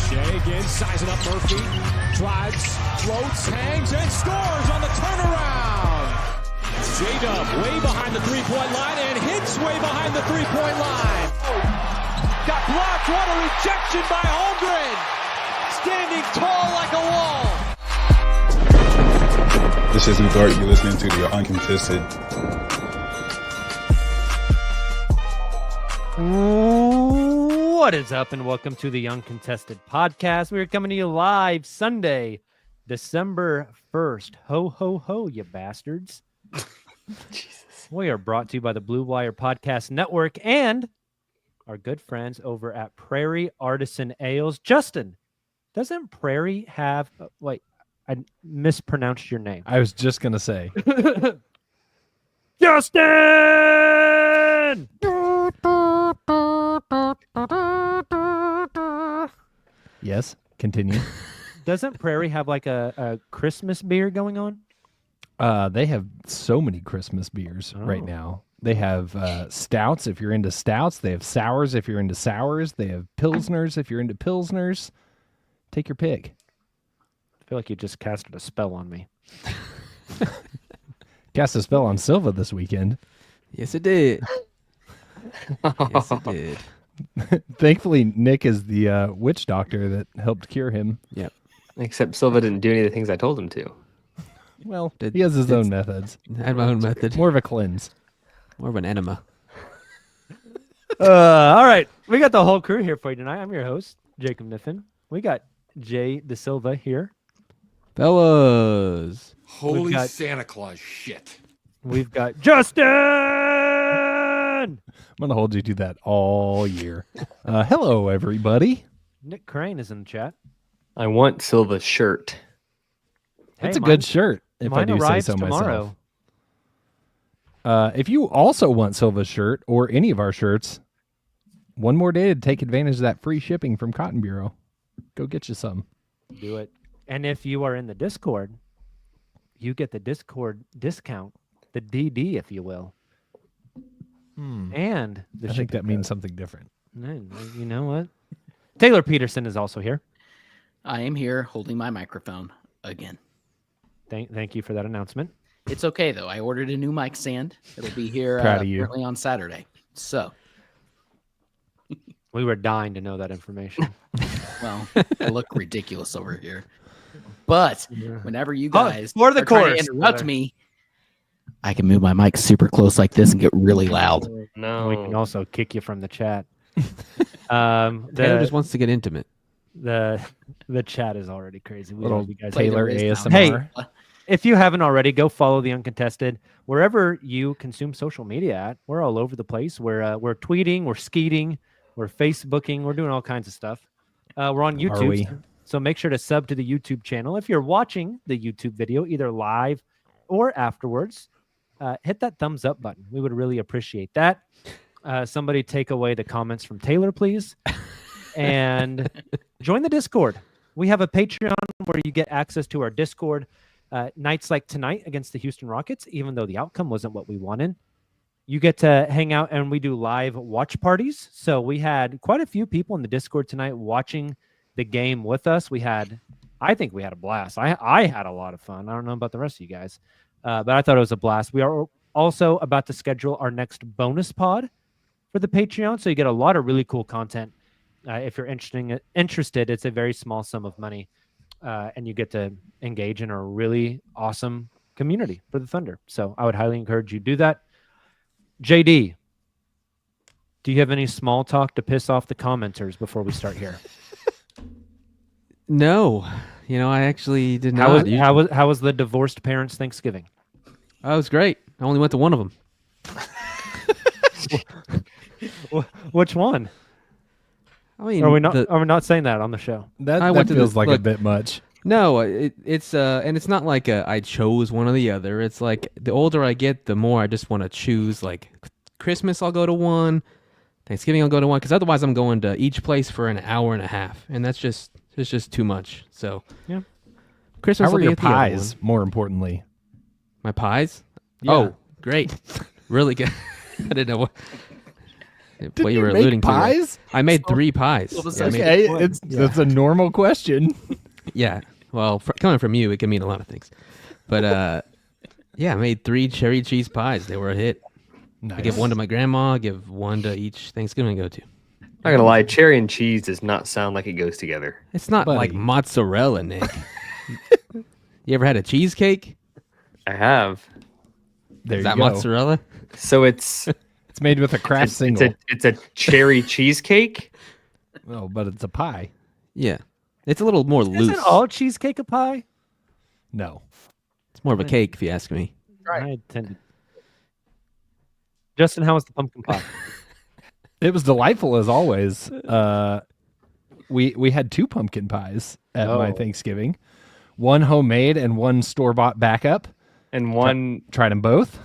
Shea again, sizing up Murphy. Drives, floats, hangs, and scores on the turnaround. J-Dub way behind the three-point line and hits way behind the three-point line. Got blocked. What a rejection by Holmgren. Standing tall like a wall. This is Ugart. You're listening to the Uncontested. What is up, and welcome to the Uncontested Podcast. We are coming to you live Sunday, December 1st. Ho, ho, ho, you bastards. Jesus. We are brought to you by the Blue Wire Podcast Network and our good friends over at Prairie Artisan Ales. Justin, doesn't Prairie have... wait, I mispronounced your name. I was just going to say. Justin! Yes, continue. Doesn't Prairie have like a Christmas beer going on? They have so many Christmas beers right now. They have stouts if you're into stouts. They have sours if you're into sours. They have pilsners if you're into pilsners. Take your pick. I feel like you just casted a spell on me. Cast a spell on Silva this weekend. Yes, it did. Yes, it did. Thankfully, Nick is the witch doctor that helped cure him. Yep. Except Silva didn't do any of the things I told him to. Well, he has his own methods. I had my own method. More of a cleanse. More of an enema. All right. We got the whole crew here for you tonight. I'm your host, Jacob Niffen. We got Jay De Silva here. Fellas. Holy Santa Claus shit. We've got Justin! I'm going to hold you to that all year. Hello, everybody. Nick Crane is in the chat. I want Silva's shirt. Hey, It's a good shirt, if I mine do say arrives so tomorrow. myself. If you also want Silva's shirt or any of our shirts, one more day to take advantage of that free shipping from Cotton Bureau. Go get you some. Do it. And if you are in the Discord, you get the Discord discount, the DD, if you will. And the I think that shipping means code. something different. You know what? Taylor Peterson is also here. I am here holding my microphone again. Thank you for that announcement. It's okay, though. I ordered a new mic stand. It'll be here Proud of you. apparently on Saturday. So, We were dying to know that information. well, I look ridiculous over here. But whenever you Oh, guys for the are trying to chorus. interrupt me, I can move my mic super close like this and get really loud. No. We can also kick you from the chat. Taylor just wants to get intimate. The chat is already crazy. We Little love you guys. Taylor There is ASMR. Hey, if you haven't already, go follow the Uncontested wherever you consume social media at. We're all over the place. We're tweeting, we're skeeting, we're Facebooking, we're doing all kinds of stuff. We're on YouTube, we? so make sure to sub to the YouTube channel. If you're watching the YouTube video, either live or afterwards, hit that thumbs up button. We would really appreciate that. Somebody take away the comments from Taylor, please, and join the Discord. We have a Patreon where you get access to our Discord. Nights like tonight against the Houston Rockets, even though the outcome wasn't what we wanted, you get to hang out and we do live watch parties. So we had quite a few people in the Discord tonight watching the game with us. I think we had a blast. I had a lot of fun. I don't know about the rest of you guys, but I thought it was a blast. We are also about to schedule our next bonus pod for the Patreon. So you get a lot of really cool content. If you're interested, it's a very small sum of money. And you get to engage in a really awesome community for the Thunder. So I would highly encourage you to do that. JD, do you have any small talk to piss off the commenters before we start here? No. I actually did not. How was the divorced parents' Thanksgiving? Oh, it was great. I only went to one of them. Which one? I mean, Are we not saying that on the show? That feels like a bit much. No, it's and it's not like I chose one or the other. It's like the older I get, the more I just want to choose. Like Christmas, I'll go to one. Thanksgiving, I'll go to one, because otherwise I'm going to each place for an hour and a half, and it's just too much. So yeah, Christmas. How were will be your at the other pies? one. More importantly, My pies? Yeah. Oh, great, really good. I didn't know what. what you were make alluding to. pies? I made 3 pies. Well, Yeah, I made- Okay, that's a normal question. yeah. Well, coming from you, it can mean a lot of things. But yeah, I made 3 cherry cheese pies. They were a hit. Nice. I give 1 to my grandma. I give 1 to each Thanksgiving I go to. Not gonna lie, cherry and cheese does not sound like it goes together. It's not like Buddy. mozzarella, Nick. You ever had a cheesecake? I have. There Is you that go. mozzarella? So it's It's made with a craft single. it's a cherry cheesecake. Oh, but it's a pie. Yeah. It's a little more loose. Isn't all cheesecake a pie? No. It's more of a cake, if you ask me. I tend to. Justin, how was the pumpkin pie? It was delightful as always. We had 2 pumpkin pies at my Oh. Thanksgiving. 1 homemade and 1 store-bought backup. And one Tried them both.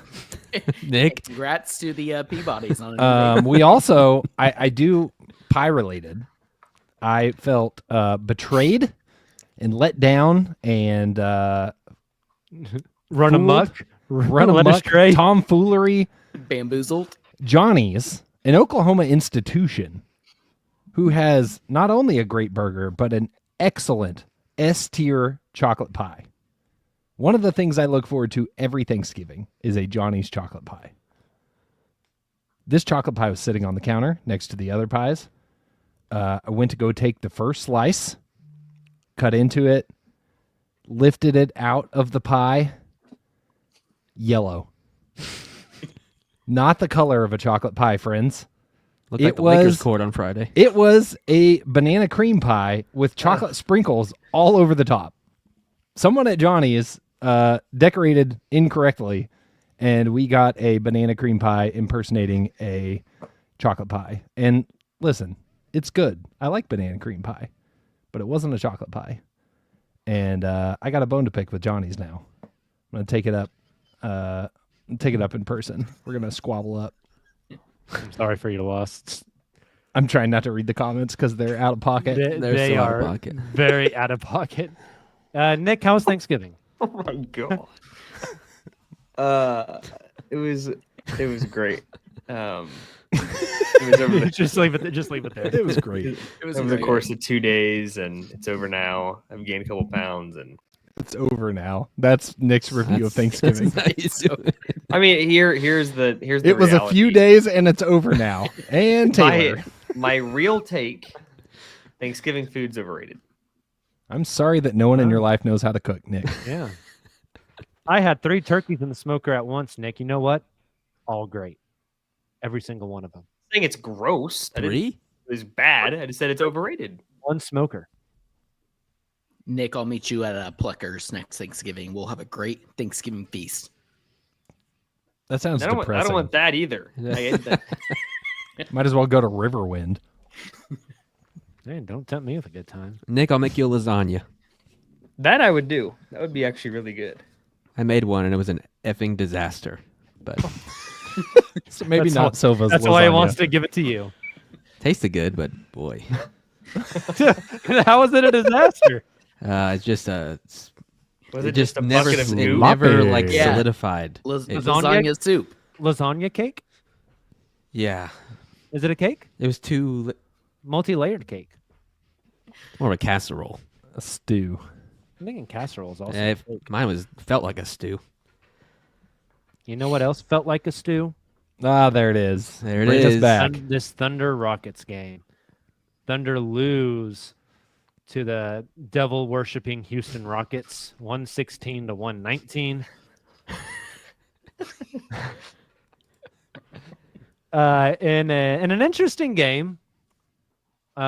Nick? Congrats to the Peabodys on it. We also, I do pie related. I felt betrayed and let down and Run fooled, amok, run led amok, astray. tomfoolery. Bamboozled. Johnny's, an Oklahoma institution, who has not only a great burger, but an excellent S-tier chocolate pie. One of the things I look forward to every Thanksgiving is a Johnny's chocolate pie. This chocolate pie was sitting on the counter next to the other pies. I went to go take the first slice, cut into it, lifted it out of the pie. Yellow. Not the color of a chocolate pie, friends. Looked It like the Lakers was- court on Friday. It was a banana cream pie with chocolate sprinkles all over the top. Someone at Johnny's decorated incorrectly, and we got a banana cream pie impersonating a chocolate pie. And listen, it's good. I like banana cream pie, but it wasn't a chocolate pie. And I got a bone to pick with Johnny's now. I'm gonna take it up. Take it up in person. We're gonna squabble up. I'm sorry for your loss. I'm trying not to read the comments because they're out of pocket. They're They so out are of pocket. very out of pocket. Nick, how was Thanksgiving? Oh my god. It was great. It was over the, just leave it. Just leave it there. It was great. It was over the great. course of 2 days, and it's over now. I've gained a couple pounds, and It's over now. That's Nick's review of Thanksgiving. Nice. I mean, here's the It was a few reality. days and it's over now. And Taylor, My real take: Thanksgiving food's overrated. I'm sorry that no one in your life knows how to cook, Nick. Yeah. I had 3 turkeys in the smoker at once, Nick. You know what? All great. Every single one of them. I think it's gross. I didn't- 3? It was bad. I just said it's overrated. One smoker. Nick, I'll meet you at Pluckers next Thanksgiving. We'll have a great Thanksgiving feast. That sounds I depressing. don't want that either. Might as well go to Riverwind. Man, don't tempt me with a good time. Nick, I'll make you a lasagna. That I would do. That would be actually really good. I made one and it was an effing disaster. But So maybe That's not why- Silva's That's why he lasagna. wants to give it to you. tasted good, but boy. How was it a disaster? It's just Was it it just a bucket of it goo? never like Yeah. solidified. Lasagna soup. Lasagna cake? Yeah. Is it a cake? It was too Multi-layered cake. more of a casserole. A stew. I'm thinking casserole is also. Yeah, a cake. mine felt like a stew. You know what else felt like a stew? Ah, there it is. There it Bring us is. back. This Thunder Rockets game. Thunder lose to the devil worshipping Houston Rockets, 116 to 119. In an interesting game,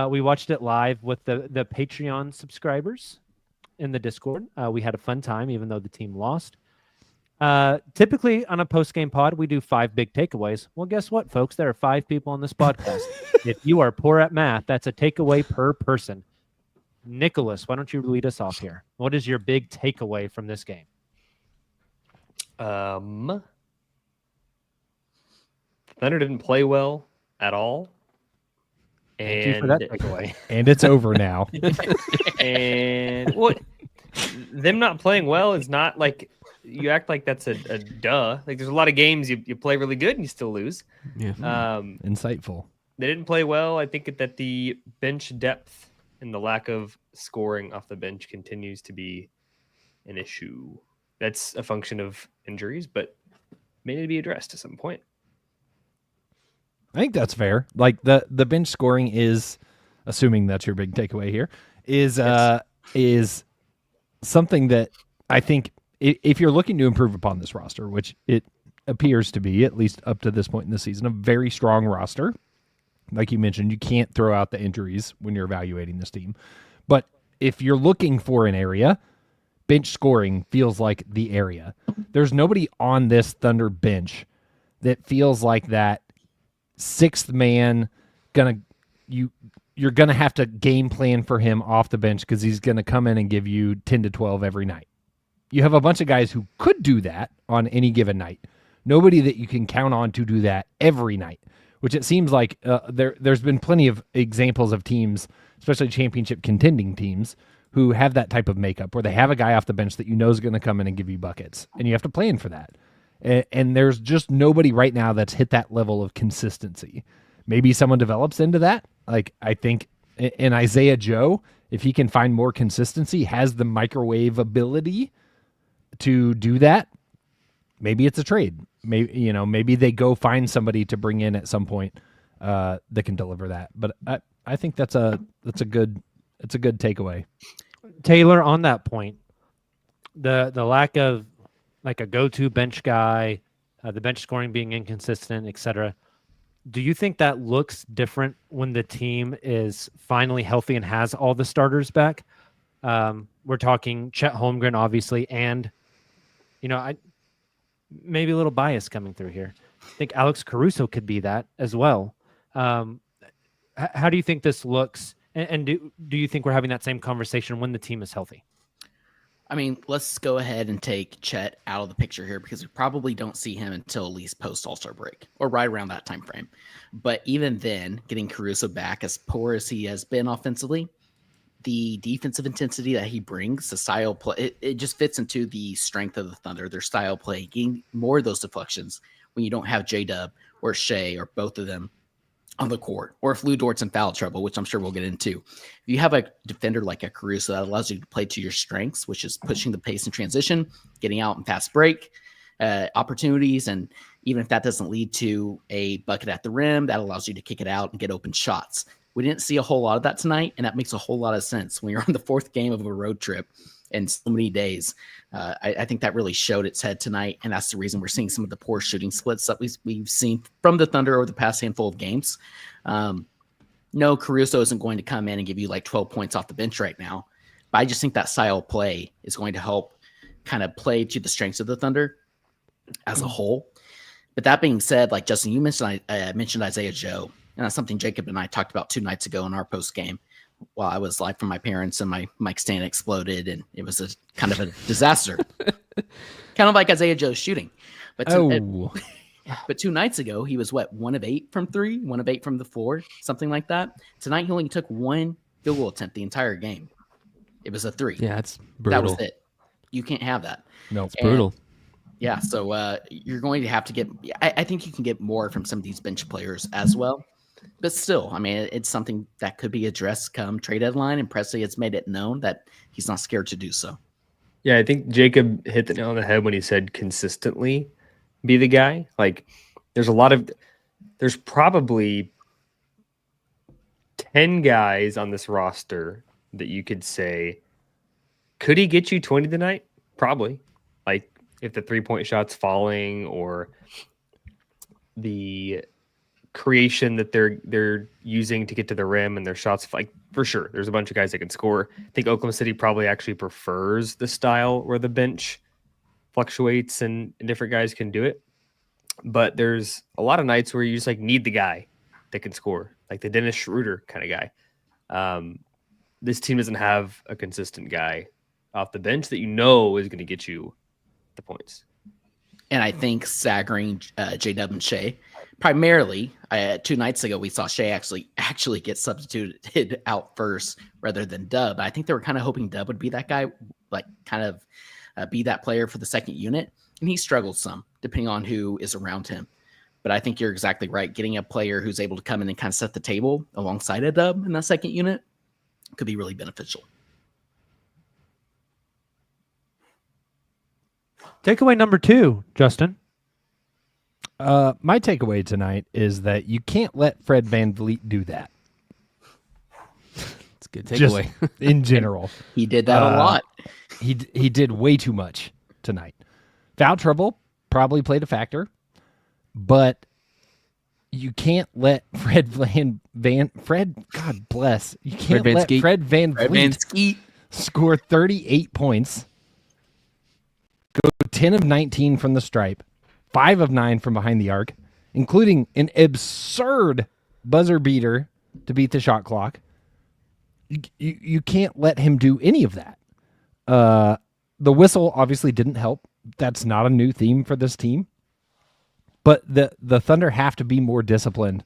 we watched it live with the Patreon subscribers in the Discord. We had a fun time, even though the team lost. Typically on a post-game pod, we do 5 big takeaways. Well, guess what, folks? There are 5 people on this podcast. If you are poor at math, that's a takeaway per person. Nicholas, why don't you lead us off here? What is your big takeaway from this game? Thunder didn't play well at all. Thank you for that takeaway. And it's over now. And what them not playing well is not like you act like that's a duh. Like there's a lot of games you play really good and you still lose. Yeah. Um, Insightful. they didn't play well. I think that the bench depth and the lack of scoring off the bench continues to be an issue. That's a function of injuries, but may need to be addressed at some point. I think that's fair. Like the bench scoring is, assuming that's your big takeaway here, is something that I think if you're looking to improve upon this roster, which it appears to be, at least up to this point in the season, a very strong roster. Like you mentioned, you can't throw out the injuries when you're evaluating this team. But if you're looking for an area, bench scoring feels like the area. There's nobody on this Thunder bench that feels like that sixth man you're gonna have to game plan for him off the bench because he's gonna come in and give you 10 to 12 every night. You have a bunch of guys who could do that on any given night. Nobody that you can count on to do that every night, which it seems like there's been plenty of examples of teams, especially championship contending teams, who have that type of makeup where they have a guy off the bench that you know is going to come in and give you buckets, and you have to plan for that. And there's just nobody right now that's hit that level of consistency. Maybe someone develops into that. Like I think in Isaiah Joe, if he can find more consistency, has the microwave ability to do that. Maybe it's a trade. Maybe they go find somebody to bring in at some point that can deliver that. But I think that's a good takeaway. Taylor, on that point, the lack of like a go-to bench guy, the bench scoring being inconsistent, etc. Do you think that looks different when the team is finally healthy and has all the starters back? We're talking Chet Holmgren, obviously, and I maybe a little bias coming through here. I think Alex Caruso could be that as well. How do you think this looks? And do you think we're having that same conversation when the team is healthy? I mean, let's go ahead and take Chet out of the picture here because we probably don't see him until at least post All-Star break or right around that time frame. But even then, getting Caruso back, as poor as he has been offensively, the defensive intensity that he brings, the style play, it just fits into the strength of the Thunder, their style play, getting more of those deflections when you don't have J-Dub or Shea or both of them on the court, or if Lou Dort's in foul trouble, which I'm sure we'll get into. If you have a defender like a Caruso that allows you to play to your strengths, which is pushing the pace in transition, getting out in fast break opportunities, and even if that doesn't lead to a bucket at the rim, that allows you to kick it out and get open shots. We didn't see a whole lot of that tonight, and that makes a whole lot of sense when you're on the fourth game of a road trip in so many days. I think that really showed its head tonight, and that's the reason we're seeing some of the poor shooting splits that we've seen from the Thunder over the past handful of games. No, Caruso isn't going to come in and give you like 12 points off the bench right now, but I just think that style of play is going to help kind of play to the strengths of the Thunder as a whole. But that being said, like Justin, you mentioned, I mentioned Isaiah Joe, and that's something Jacob and I talked about 2 nights ago in our post game. While I was live from my parents and my mic stand exploded and it was a kind of a disaster, kind of like Isaiah Joe's shooting. But 2 nights ago, he was 1 of 8 from 3, 1 of 8 from the floor, something like that. Tonight, he only took 1 field goal attempt the entire game. It was a 3. Yeah, it's brutal. That was it. You can't have that. No, it's brutal. Yeah, so you're going to have to get. I think you can get more from some of these bench players as well. But still, I mean, it's something that could be addressed come trade deadline, and Presley has made it known that he's not scared to do so. Yeah, I think Jacob hit the nail on the head when he said consistently be the guy. Like, there's probably 10 guys on this roster that you could say, could he get you 20 tonight? Probably. Like, if the 3-point shot's falling or the creation that they're using to get to the rim and their shots, like, for sure there's a bunch of guys that can score. I think Oklahoma City probably actually prefers the style where the bench fluctuates and different guys can do it, but there's a lot of nights where you just like need the guy that can score, like the Dennis Schroeder kind of guy. This team doesn't have a consistent guy off the bench that is going to get you the points. And I think staggering J-Dub and Shea, primarily, 2 nights ago, we saw Shea actually get substituted out first rather than Dub. I think they were kind of hoping Dub would be that guy, like kind of be that player for the second unit. And he struggled some, depending on who is around him. But I think you're exactly right. Getting a player who's able to come in and kind of set the table alongside a Dub in that second unit could be really beneficial. Takeaway number 2, Justin. My takeaway tonight is that you can't let Fred VanVleet do that. It's a good Just takeaway. in general. He did that a lot. He did way too much tonight. Foul trouble probably played a factor, but you can't let Fred God bless. You can't let Fred VanVleet score 38 points, go 10 of 19 from the stripe, 5 of 9 from behind the arc, including an absurd buzzer beater to beat the shot clock. You can't let him do any of that. The whistle obviously didn't help. That's not a new theme for this team. But the Thunder have to be more disciplined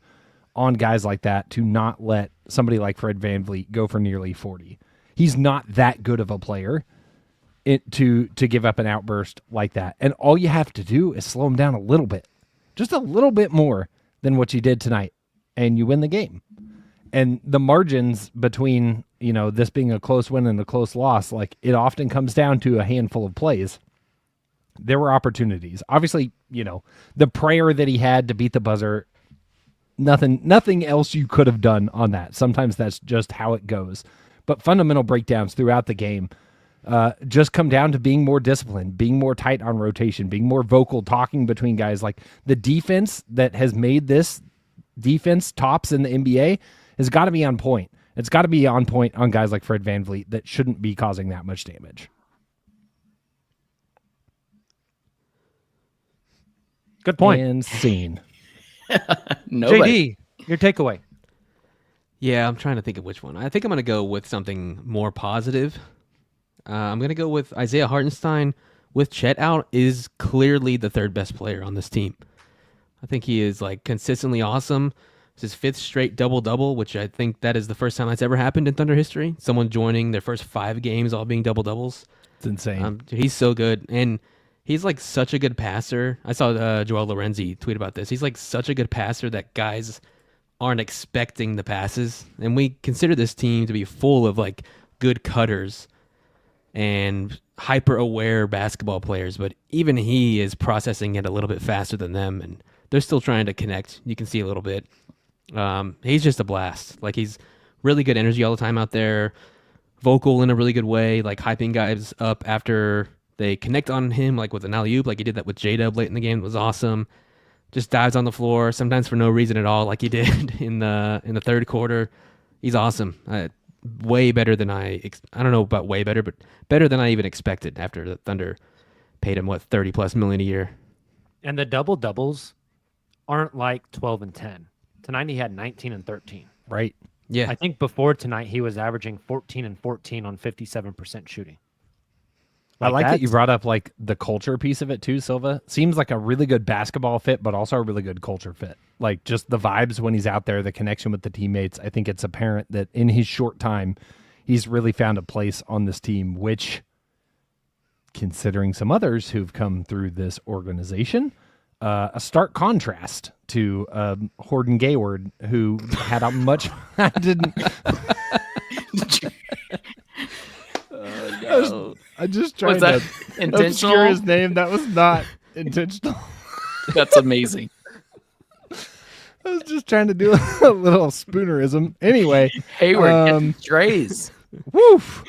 on guys like that to not let somebody like Fred VanVleet go for nearly 40. He's not that good of a player to give up an outburst like that. And all you have to do is slow him down a little bit. Just a little bit more than what you did tonight, and you win the game. And the margins between, this being a close win and a close loss, like it often comes down to a handful of plays. There were opportunities. Obviously, the prayer that he had to beat the buzzer, nothing else you could have done on that. Sometimes that's just how it goes. But fundamental breakdowns throughout the game just come down to being more disciplined, being more tight on rotation, being more vocal, talking between guys. Like the defense that has made this defense tops in the NBA has got to be on point. It's got to be on point on guys like Fred VanVleet that shouldn't be causing that much damage. Good point. And scene. JD, your takeaway. Yeah, I'm trying to think of which one. I think I'm going to go with something more positive. I'm going to go with Isaiah Hartenstein with Chet out is clearly the third best player on this team. I think he is consistently awesome. It's his 5th straight double-double, which I think that is the first time that's ever happened in Thunder history. Someone joining their first 5 games all being double-doubles. It's insane. He's so good. And he's such a good passer. I saw Joel Lorenzi tweet about this. He's such a good passer that guys aren't expecting the passes. And we consider this team to be full of good cutters and hyper-aware basketball players. But even he is processing it a little bit faster than them. And they're still trying to connect. You can see a little bit. He's just a blast. He's really good energy all the time out there, vocal in a really good way, hyping guys up after they connect on him, with an alley-oop, he did that with J-Dub late in the game. It was awesome. Just dives on the floor, sometimes for no reason at all, like he did in the third quarter. He's awesome. Way better than I don't know about way better, but better than I even expected after the Thunder paid him, $30+ million a year. And the double-doubles aren't 12 and 10. Tonight he had 19 and 13. Right. Yeah. I think before tonight he was averaging 14 and 14 on 57% shooting. I like that you brought up the culture piece of it too, Silva. Seems like a really good basketball fit, but also a really good culture fit. Just the vibes when he's out there, the connection with the teammates. I think it's apparent that in his short time, he's really found a place on this team, which, considering some others who've come through this organization, a stark contrast to Horton Gayward, who had a much... I didn't... I just tried to obscure his name. That was not intentional. That's amazing. I was just trying to do a little spoonerism. Anyway, Hayward strays. Woof.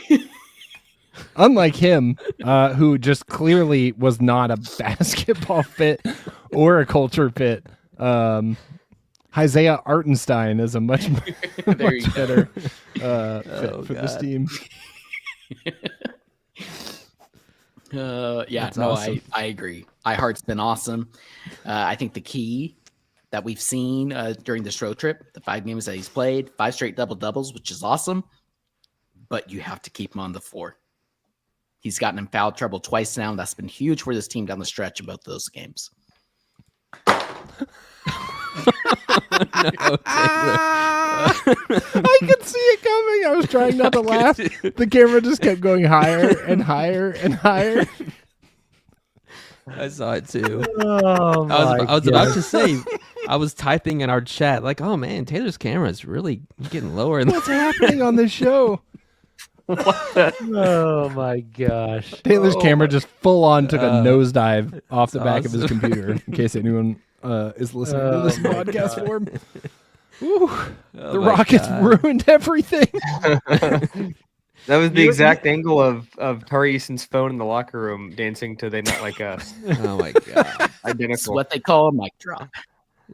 Unlike him, who just clearly was not a basketball fit or a culture fit, Isaiah Hartenstein is a much better fit for this team. That's no, awesome. I agree. iHeart's been awesome. I think the key that we've seen during this road trip, the 5 games that he's played, 5 straight double-doubles, which is awesome, but you have to keep him on the floor. He's gotten in foul trouble twice now. That's been huge for this team down the stretch of both those games. No, I could see it coming. I was trying not to laugh. The camera just kept going higher and higher and higher. I saw it too. Oh I was about to say, I was typing in our chat like, oh man, Taylor's camera is really getting lower. What's happening on this show? Oh my gosh. Taylor's camera just full on took a nosedive off the back of his awesome. computer. In case anyone is listening to this podcast form. Ooh, the Rockets ruined everything. That was the exact angle of Tari Eason's phone in the locker room dancing to They Not Like Us. Oh my god. It's Identical. what they call a mic drop.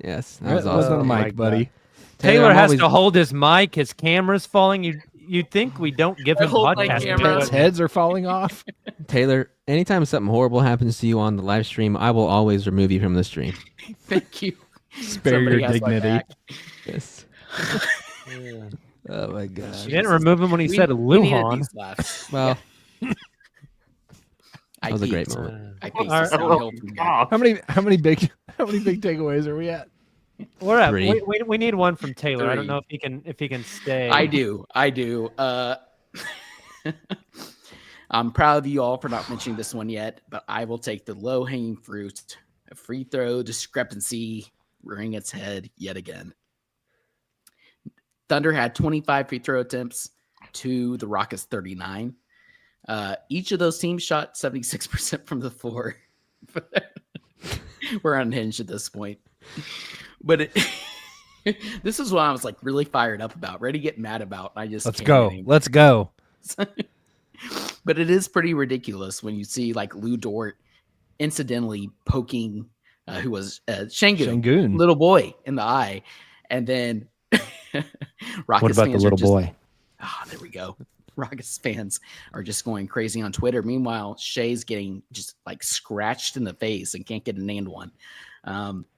Yes, that That was wasn't awesome. a my mic, buddy. Taylor I'm has always- to hold his mic. His camera's falling. You'd think we don't give him hold my podcast camera. Pets' heads are falling off. Taylor, anytime something horrible happens to you on the live stream, I will always remove you from the stream. Thank you. Spare Somebody your has my dignity. back. Yes. Oh my gosh. You didn't remove him when he said We needed Lujan. these laughs. Well, I that was a great peaked. moment. I peaked. All right. It's downhill from there. How many big takeaways are we at? We're at. Three. We need one from Taylor. I don't Three. know if he can stay. I do. I'm proud of you all for not mentioning this one yet, but I will take the low-hanging fruit. A free throw discrepancy rearing its head yet again. Thunder had 25 free throw attempts to the Rockets 39. Each of those teams shot 76% from the floor. We're unhinged at this point. But this is what I was like really fired up about, ready to get mad about. I just Let's can't go. anymore. Let's go. But it is pretty ridiculous when you see like Lou Dort incidentally poking who was Şengün, Şengün. little boy in the eye, and then Rockets fans are just, Ah, there we go. Rockets fans are just going crazy on Twitter. Meanwhile, Shea's getting just like scratched in the face and can't get an and one.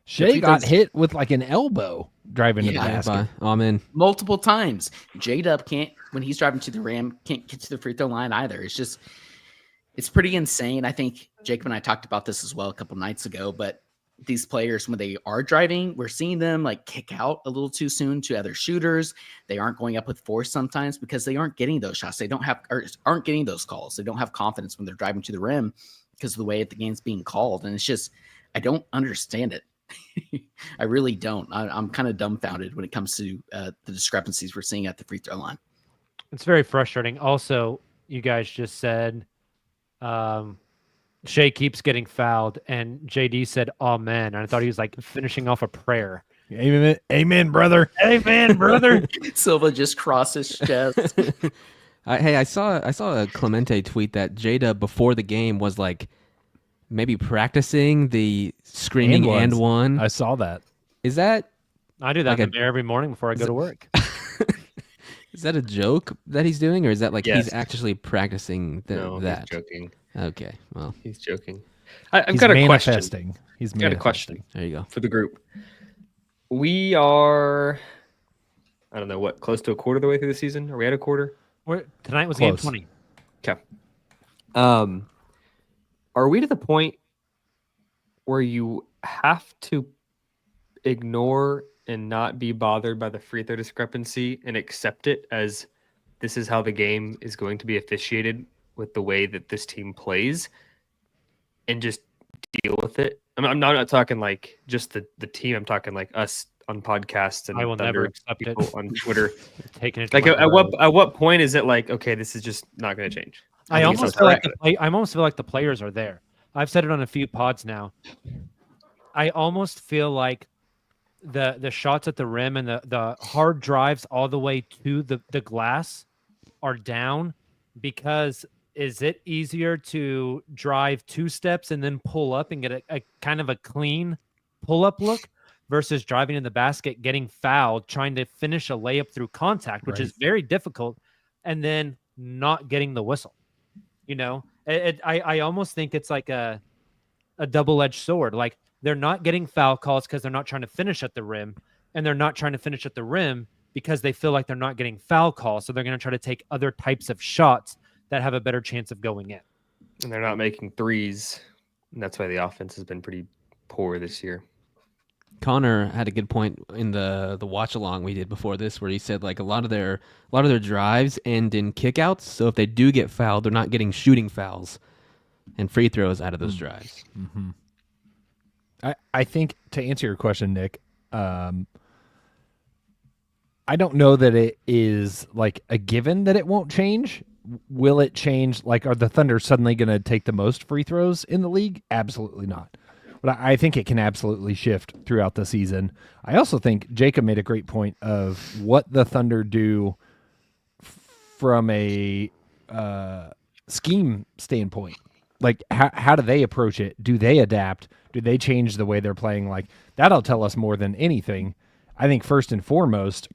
Shea got hit with like an elbow driving to the Yeah, basket. I'm in. multiple times. J-Dub can't, when he's driving to the rim, can't get to the free throw line either. It's pretty insane. I think Jacob and I talked about this as well a couple nights ago, but these players, when they are driving, we're seeing them like kick out a little too soon to other shooters. They aren't going up with force sometimes because they aren't getting those shots. They don't have, or aren't getting those calls. They don't have confidence when they're driving to the rim because of the way the game's being called. And it's just, I don't understand it. I really don't. I'm kind of dumbfounded when it comes to the discrepancies we're seeing at the free throw line. It's very frustrating. Also, you guys just said Shea keeps getting fouled, and JD said "Amen," and I thought he was like finishing off a prayer. Amen, amen, brother. Amen, brother. Silva just crossed his chest. I saw a Clemente tweet that J-Dub before the game was like maybe practicing the screaming and one. I saw that. Is that I do that Like in the mirror every morning before I go to work. is that a joke that he's doing, or is that like Yes. he's actually practicing No, that? he's joking. Okay, well, He's joking. I've He's got a question manifesting. He's got a question. manifesting. there you go. for the group. We are, I don't know, what, close to a quarter of the way through the season? Are we at a quarter? Tonight was Close. game 20. Okay. Are we to the point where you have to ignore and not be bothered by the free throw discrepancy and accept it as this is how the game is going to be officiated with the way that this team plays and just deal with it? I'm not talking like just the team. I'm talking like us on podcasts and I will Thunder never accept it. people on Twitter. Taking it. Like to my at grave. what point is it like, okay, this is just not going to change? I think it's almost so feel like correct. I almost feel like the players are there. I've said it on a few pods now. I almost feel like the shots at the rim and the hard drives all the way to the glass are down because is it easier to drive 2 steps and then pull up and get a kind of a clean pull up look versus driving in the basket, getting fouled, trying to finish a layup through contact, which is very difficult, and then not getting the whistle. You know, I almost think it's like a double-edged sword. Like they're not getting foul calls because they're not trying to finish at the rim, and they're not trying to finish at the rim because they feel like they're not getting foul calls. So they're going to try to take other types of shots that have a better chance of going in. And they're not making threes. And that's why the offense has been pretty poor this year. Connor had a good point in the watch along we did before this, where he said like a lot of their drives end in kickouts. So if they do get fouled, they're not getting shooting fouls. and free throws out of those drives. I think to answer your question, Nick, I don't know that it is like a given that it won't change. Will it change? Like, are the Thunder suddenly going to take the most free throws in the league? Absolutely not. But I think it can absolutely shift throughout the season. I also think Jacob made a great point of what the Thunder do from a scheme standpoint. Like, how do they approach it? Do they adapt? Do they change the way they're playing? Like, that'll tell us more than anything. I think first and foremost,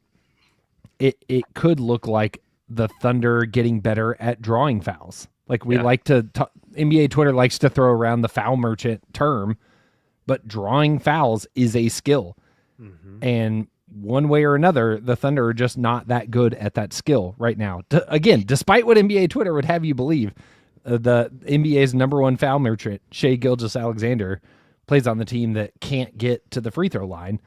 it could look like the Thunder getting better at drawing fouls. Like, we like to NBA Twitter likes to throw around the foul merchant term, but drawing fouls is a skill. And one way or another, the Thunder are just not that good at that skill right now. Again, despite what NBA Twitter would have you believe, the NBA's number one foul merchant, Shai Gilgeous-Alexander, plays on the team that can't get to the free throw line.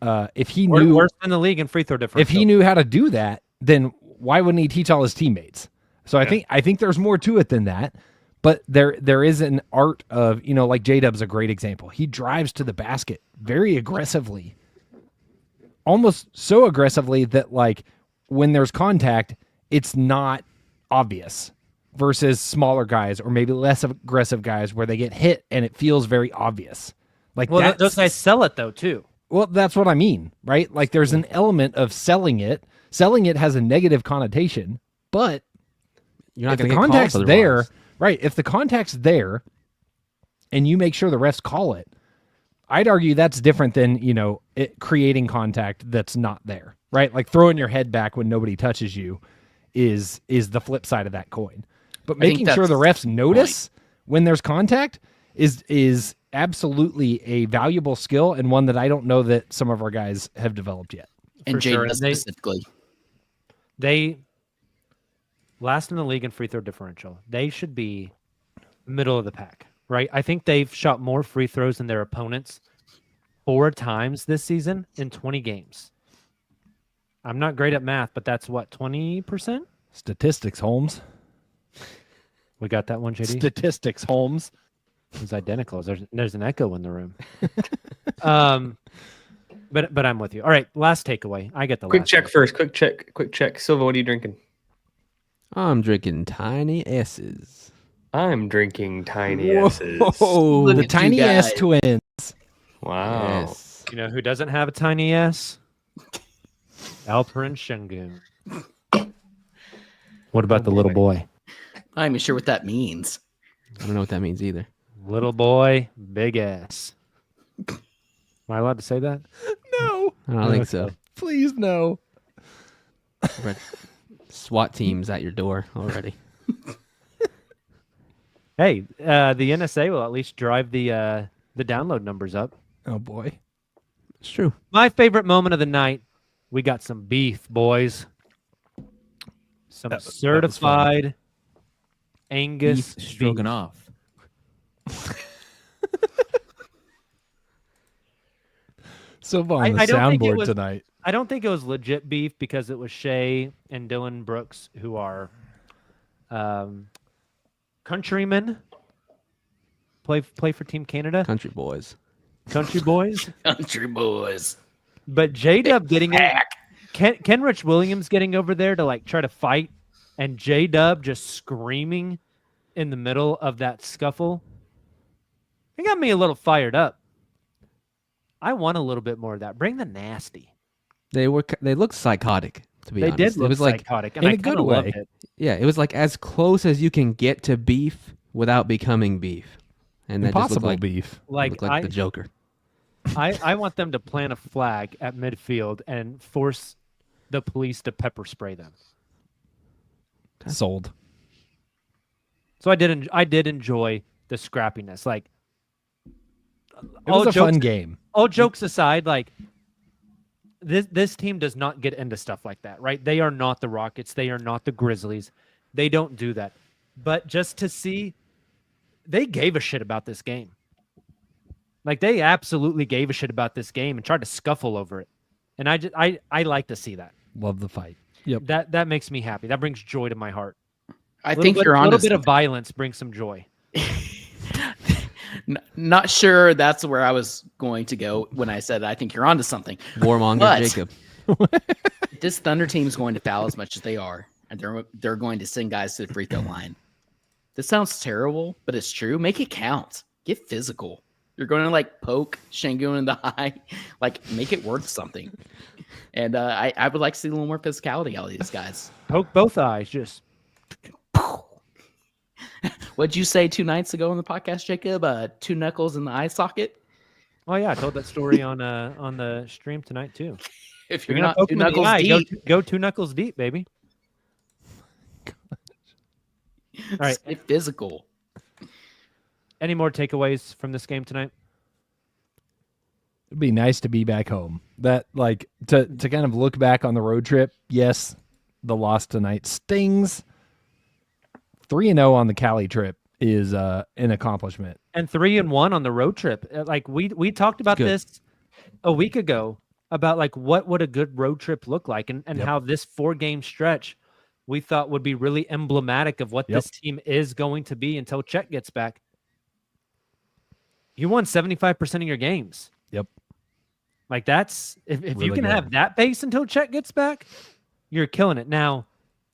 If he knew worse in the league in free throw differential. if he knew how to do that, then why wouldn't he teach all his teammates? So I think there's more to it than that. But there is an art of, like J-Dub's a great example. He drives to the basket very aggressively, almost so aggressively that, like, when there's contact, it's not obvious, versus smaller guys or maybe less aggressive guys where they get hit and it feels very obvious. Like, well, those guys sell it though too. Well, that's what I mean, right? Like, there's an element of selling it. Selling it has a negative connotation, but You're not if going the to get contact's calls there, otherwise. right? If the contact's there, and you make sure the refs call it, I'd argue that's different than it creating contact that's not there, right? Like, throwing your head back when nobody touches you is the flip side of that coin. But making sure the refs notice when there's contact is absolutely a valuable skill, and one that I don't know that some of our guys have developed yet. And sure. Jaden specifically. They last in the league in free throw differential. They should be middle of the pack, right? I think they've shot more free throws than their opponents 4 times this season in 20 games. I'm not great at math, but that's what, 20%? Statistics, Holmes. We got that one, JD? Statistics, Holmes. It's identical. There's an echo in the room. But I'm with you. All right, last takeaway. I get the Quick last check one. first. Quick check. Silva, what are you drinking? I'm drinking Tiny S's. I'm drinking Tiny S's. Oh, Look the at you Tiny S guys. twins. Wow. Yes. You know who doesn't have a tiny S? Alperin Şengün. What about the little boy? I'm not even sure what that means. I don't know what that means either. Little boy, big ass. Am I allowed to say that? No, I don't think so. please no. But SWAT teams at your door already. Hey, the NSA will at least drive the download numbers up. Oh boy. It's true. My favorite moment of the night, we got some beef, boys. Some That was certified Angus Beef beef. stroganoff. Silva on the I don't think it soundboard was- tonight. I don't think it was legit beef because it was Shea and Dylan Brooks, who are countrymen. Play for Team Canada, Country boys. country boys. Country boys. But J-Dub getting it. Kenrich Williams getting over there to like try to fight, and J-Dub just screaming in the middle of that scuffle. It got me a little fired up. I want a little bit more of that. Bring the nasty. They looked psychotic, to be They honest. did look it was like psychotic, and in I a good kinda loved way. it. yeah, it was like as close as you can get to beef without becoming beef. And that just looked Impossible like, beef. Like, looked like the Joker. I want them to plant a flag at midfield and force the police to pepper spray them. Sold. So I did enjoy the scrappiness. Like, It was a fun game. all jokes aside, like this team does not get into stuff like that, right? They are not the Rockets. They are not the Grizzlies. They don't do that. But just to see, they gave a shit about this game. Like, they absolutely gave a shit about this game and tried to scuffle over it. And I like to see that. Love the fight. Yep. That makes me happy. That brings joy to my heart. I think you're A on little to bit of violence brings some joy. Not sure that's where I was going to go when I said I think you're onto something. Warmonger But- Jacob. This Thunder team is going to foul as much as they are, and they're going to send guys to the free throw line. This sounds terrible, but it's true. Make it count. Get physical. You're going to like poke Şengün in the eye, like make it worth something. And I would like to see a little more physicality out of these guys. Poke both eyes, just What'd you say 2 nights ago on the podcast, Jacob? 2 knuckles in the eye socket. oh yeah, I told that story on the stream tonight too. If You're you're gonna not poke 2 him in the knuckles eye, deep, go 2 knuckles deep, baby. All right. get physical. Any more takeaways from this game tonight? It'd be nice to be back home. That like to kind of look back on the road trip. Yes, the loss tonight stings. 3-0 on the Cali trip is an accomplishment. And 3-1 on the road trip. Like we talked about Good. this a week ago about like what would a good road trip look like, and Yep. how this 4-game stretch we thought would be really emblematic of what Yep. this team is going to be until Chet gets back. You won 75% of your games. Yep. Like that's if you Really can good. have that pace until Chet gets back, you're killing it. Now,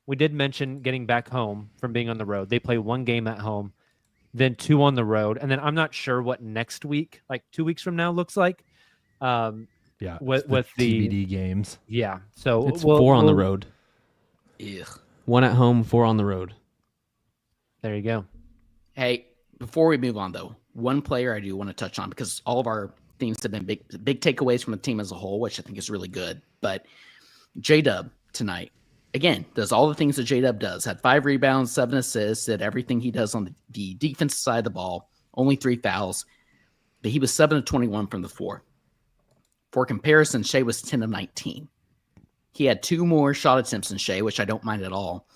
we did mention getting back home from being on the road. They play 1 game at home, then 2 on the road, and then I'm not sure what next week, like 2 weeks from now, looks like. Yeah. With it's the TBD games. yeah, so It's 4 on the we'll- road. Ugh. 1 at home, 4 on the road. There you go. Hey, before we move on though, one player I do want to touch on because all of our themes have been big takeaways from the team as a whole, which I think is really good. But J-Dub tonight, again, does all the things that J-Dub does. Had 5 rebounds, 7 assists, did everything he does on the defensive side of the ball, only 3 fouls. But he was 7 of 21 from the floor. For comparison, Shea was 10 of 19. He had 2 more shot attempts than Shea, which I don't mind at all,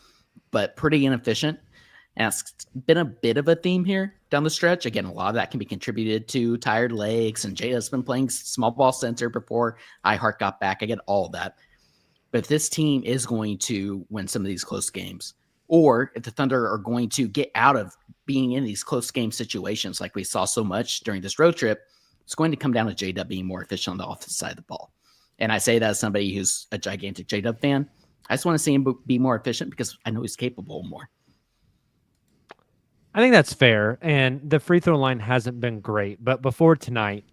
but pretty inefficient. And it's been a bit of a theme here down the stretch. Again, a lot of that can be contributed to tired legs, and Jada's been playing small ball center before iHeart got back. I get all of that. But if this team is going to win some of these close games, or if the Thunder are going to get out of being in these close game situations like we saw so much during this road trip, it's going to come down to J-Dub being more efficient on the offensive side of the ball. And I say that as somebody who's a gigantic J-Dub fan. I just want to see him be more efficient because I know he's capable more. I think that's fair. And the free throw line hasn't been great, but before tonight,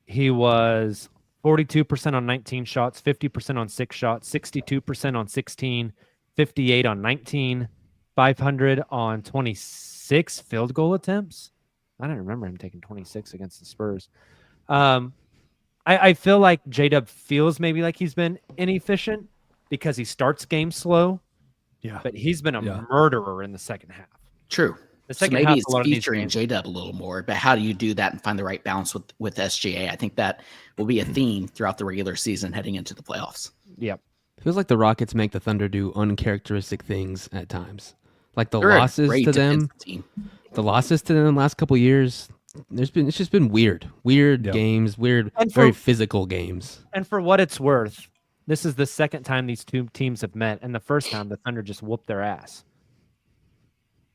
he was 42% on 19 shots, 50% on 6 shots, 62% on 16, 58 on 19, 500 on 26 field goal attempts. I don't remember him taking 26 against the Spurs. I feel like J-Dub feels maybe like he's been inefficient because he starts games slow, Yeah. but he's been a Yeah. murderer in the second half. True. The So second maybe half, it's a lot of these featuring games- J-Dub a little more, but how do you do that and find the right balance with SGA? I think that will be a theme throughout the regular season heading into the playoffs. Yep. Feels like the Rockets make the Thunder do uncharacteristic things at times. Like the They're a losses great to them, defensive team. last couple years, it's just been weird Yep. games, weird, And very for- physical games. And for what it's worth, this is the second time these two teams have met, and the first time the Thunder just whooped their ass.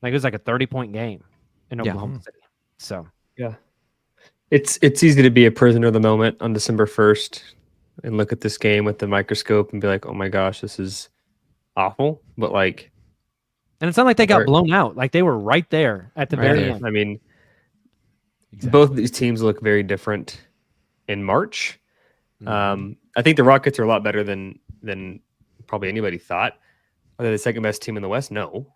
Like it was like a 30-point game in Yeah. Oklahoma City. So It's easy to be a prisoner of the moment on December 1st and look at this game with the microscope and be like, oh my gosh, this is awful. But like, and it's not like they got Right. blown out. Like they were right there at the Right very there. end. I mean, Exactly. both of these teams look very different in March. Mm-hmm. I think the Rockets are a lot better than probably anybody thought. Are they the second best team in the West? No.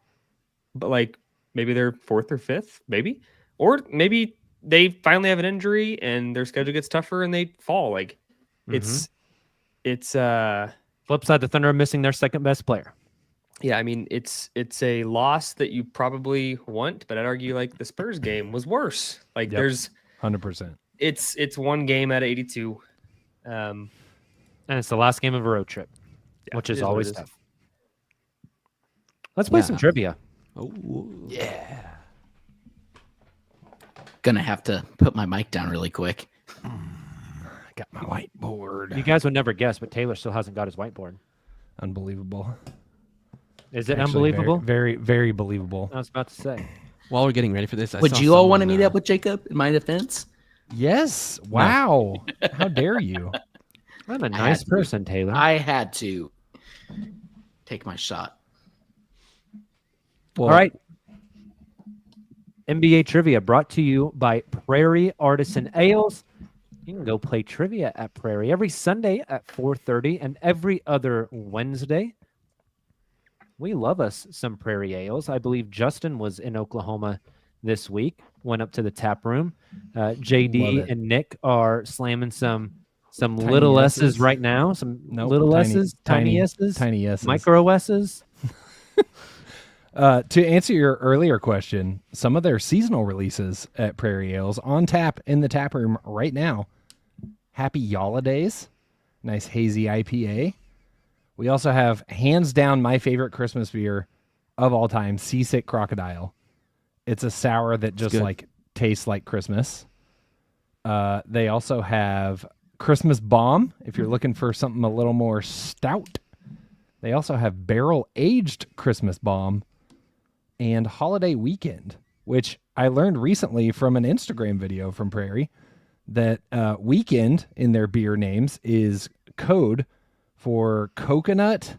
But like maybe they're 4th or 5th, maybe. Or maybe they finally have an injury and their schedule gets tougher and they fall. Like it's Flip side, the Thunder are missing their second best player. yeah, I mean it's a loss that you probably want, but I'd argue like the Spurs game was worse. Like Yep. there's 100%. it's one game out of 82. And it's the last game of a road trip, Yeah, which it is what it always is. tough. Let's play Yeah. some trivia. Oh, Gonna have to put my mic down really quick. I got my whiteboard. You guys would never guess, but Taylor still hasn't got his whiteboard. Unbelievable. Is it Actually, unbelievable? Very, very, very believable. I was about to say. While we're getting ready for this, I Would saw you all want to someone, meet up with Jacob? In my defense, Yes. Wow. How dare you? I'm a nice person, Taylor. I had to take my shot. Well, All right. NBA trivia brought to you by Prairie Artisan Ales. You can go play trivia at Prairie every Sunday at 4:30 and every other Wednesday. We love us some Prairie Ales. I believe Justin was in Oklahoma this week, went up to the tap room. Love JD it. and Nick are slamming some Tiny little S's. S's right now, some Nope, little S's, tiny S's, tiny S's. micro S's. To answer your earlier question, some of their seasonal releases at Prairie Ales on tap in the tap room right now. Happy Holidays, nice hazy IPA. We also have, hands down, my favorite Christmas beer of all time, Seasick Crocodile. It's a sour that just good. like tastes like Christmas. They also have Christmas Bomb, if you're looking for something a little more stout. They also have barrel-aged Christmas Bomb and Holiday Weekend, which I learned recently from an Instagram video from Prairie that weekend in their beer names is code for coconut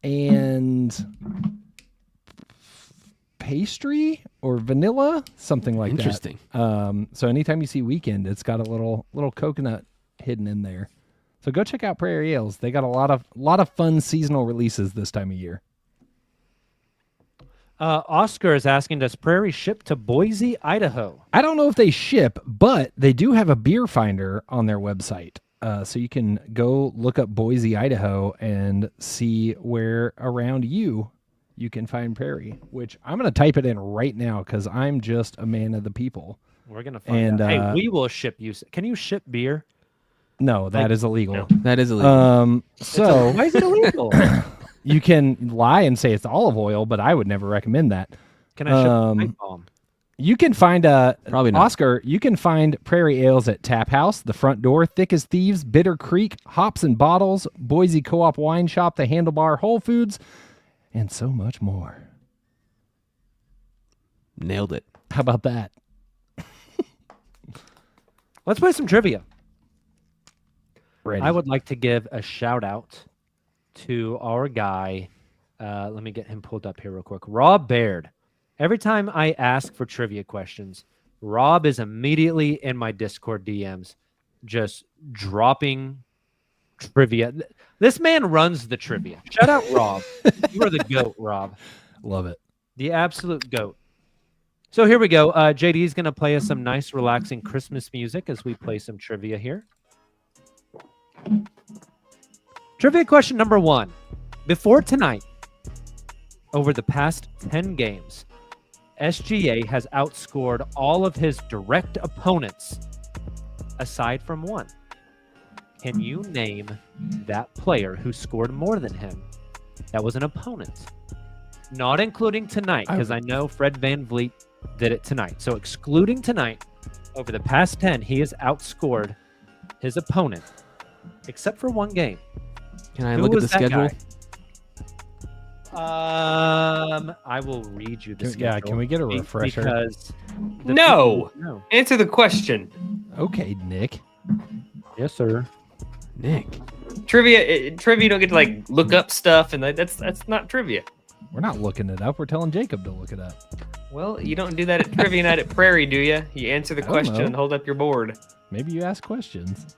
and pastry or vanilla, something like Interesting. that. So anytime you see weekend, it's got a little coconut hidden in there. So go check out Prairie Ales. They got a lot of fun seasonal releases this time of year. Oscar is asking, does Prairie ship to Boise, Idaho? I don't know if they ship, but they do have a beer finder on their website. So you can go look up Boise, Idaho and see where around you can find Prairie, which I'm going to type it in right now because I'm just a man of the people. We're going to find out. Hey, we will ship you. Can you ship beer? No, that is illegal. No. That is illegal. So Why is it illegal? you can lie and say it's olive oil, but I would never recommend that. Can I ship a pipe bomb? You can find Probably not. Oscar. You can find Prairie Ales at Tap House, The Front Door, Thick as Thieves, Bitter Creek, Hops and Bottles, Boise Co-op Wine Shop, The Handlebar, Whole Foods, and so much more. Nailed it. How about that? Let's play some trivia. Ready. I would like to give a shout out to our guy. Let me get him pulled up here real quick. Rob Baird. Every time I ask for trivia questions, Rob is immediately in my Discord DMs, just dropping trivia. This man runs the trivia. Shout out, Rob. You are the GOAT, Rob. Love it. The absolute GOAT. So here we go. JD is going to play us some nice, relaxing Christmas music as we play some trivia here. Trivia question number 1. Before tonight, over the past 10 games, SGA has outscored all of his direct opponents, aside from one. Can you name that player who scored more than him that was an opponent? Not including tonight, because I know Fred VanVleet did it tonight. So excluding tonight, over the past 10, he has outscored his opponent, except for one game. Can I Who look at was the that schedule? guy? I will read you the schedule. Yeah, can we get a refresher? Because No. no. Answer the question. Okay, Nick. Yes, sir. Nick. Trivia. Trivia. You don't get to like look up stuff, and that's not trivia. We're not looking it up. We're telling Jacob to look it up. Well, you don't do that at trivia night at Prairie, do you? You answer the I don't question know. and hold up your board. Maybe you ask questions.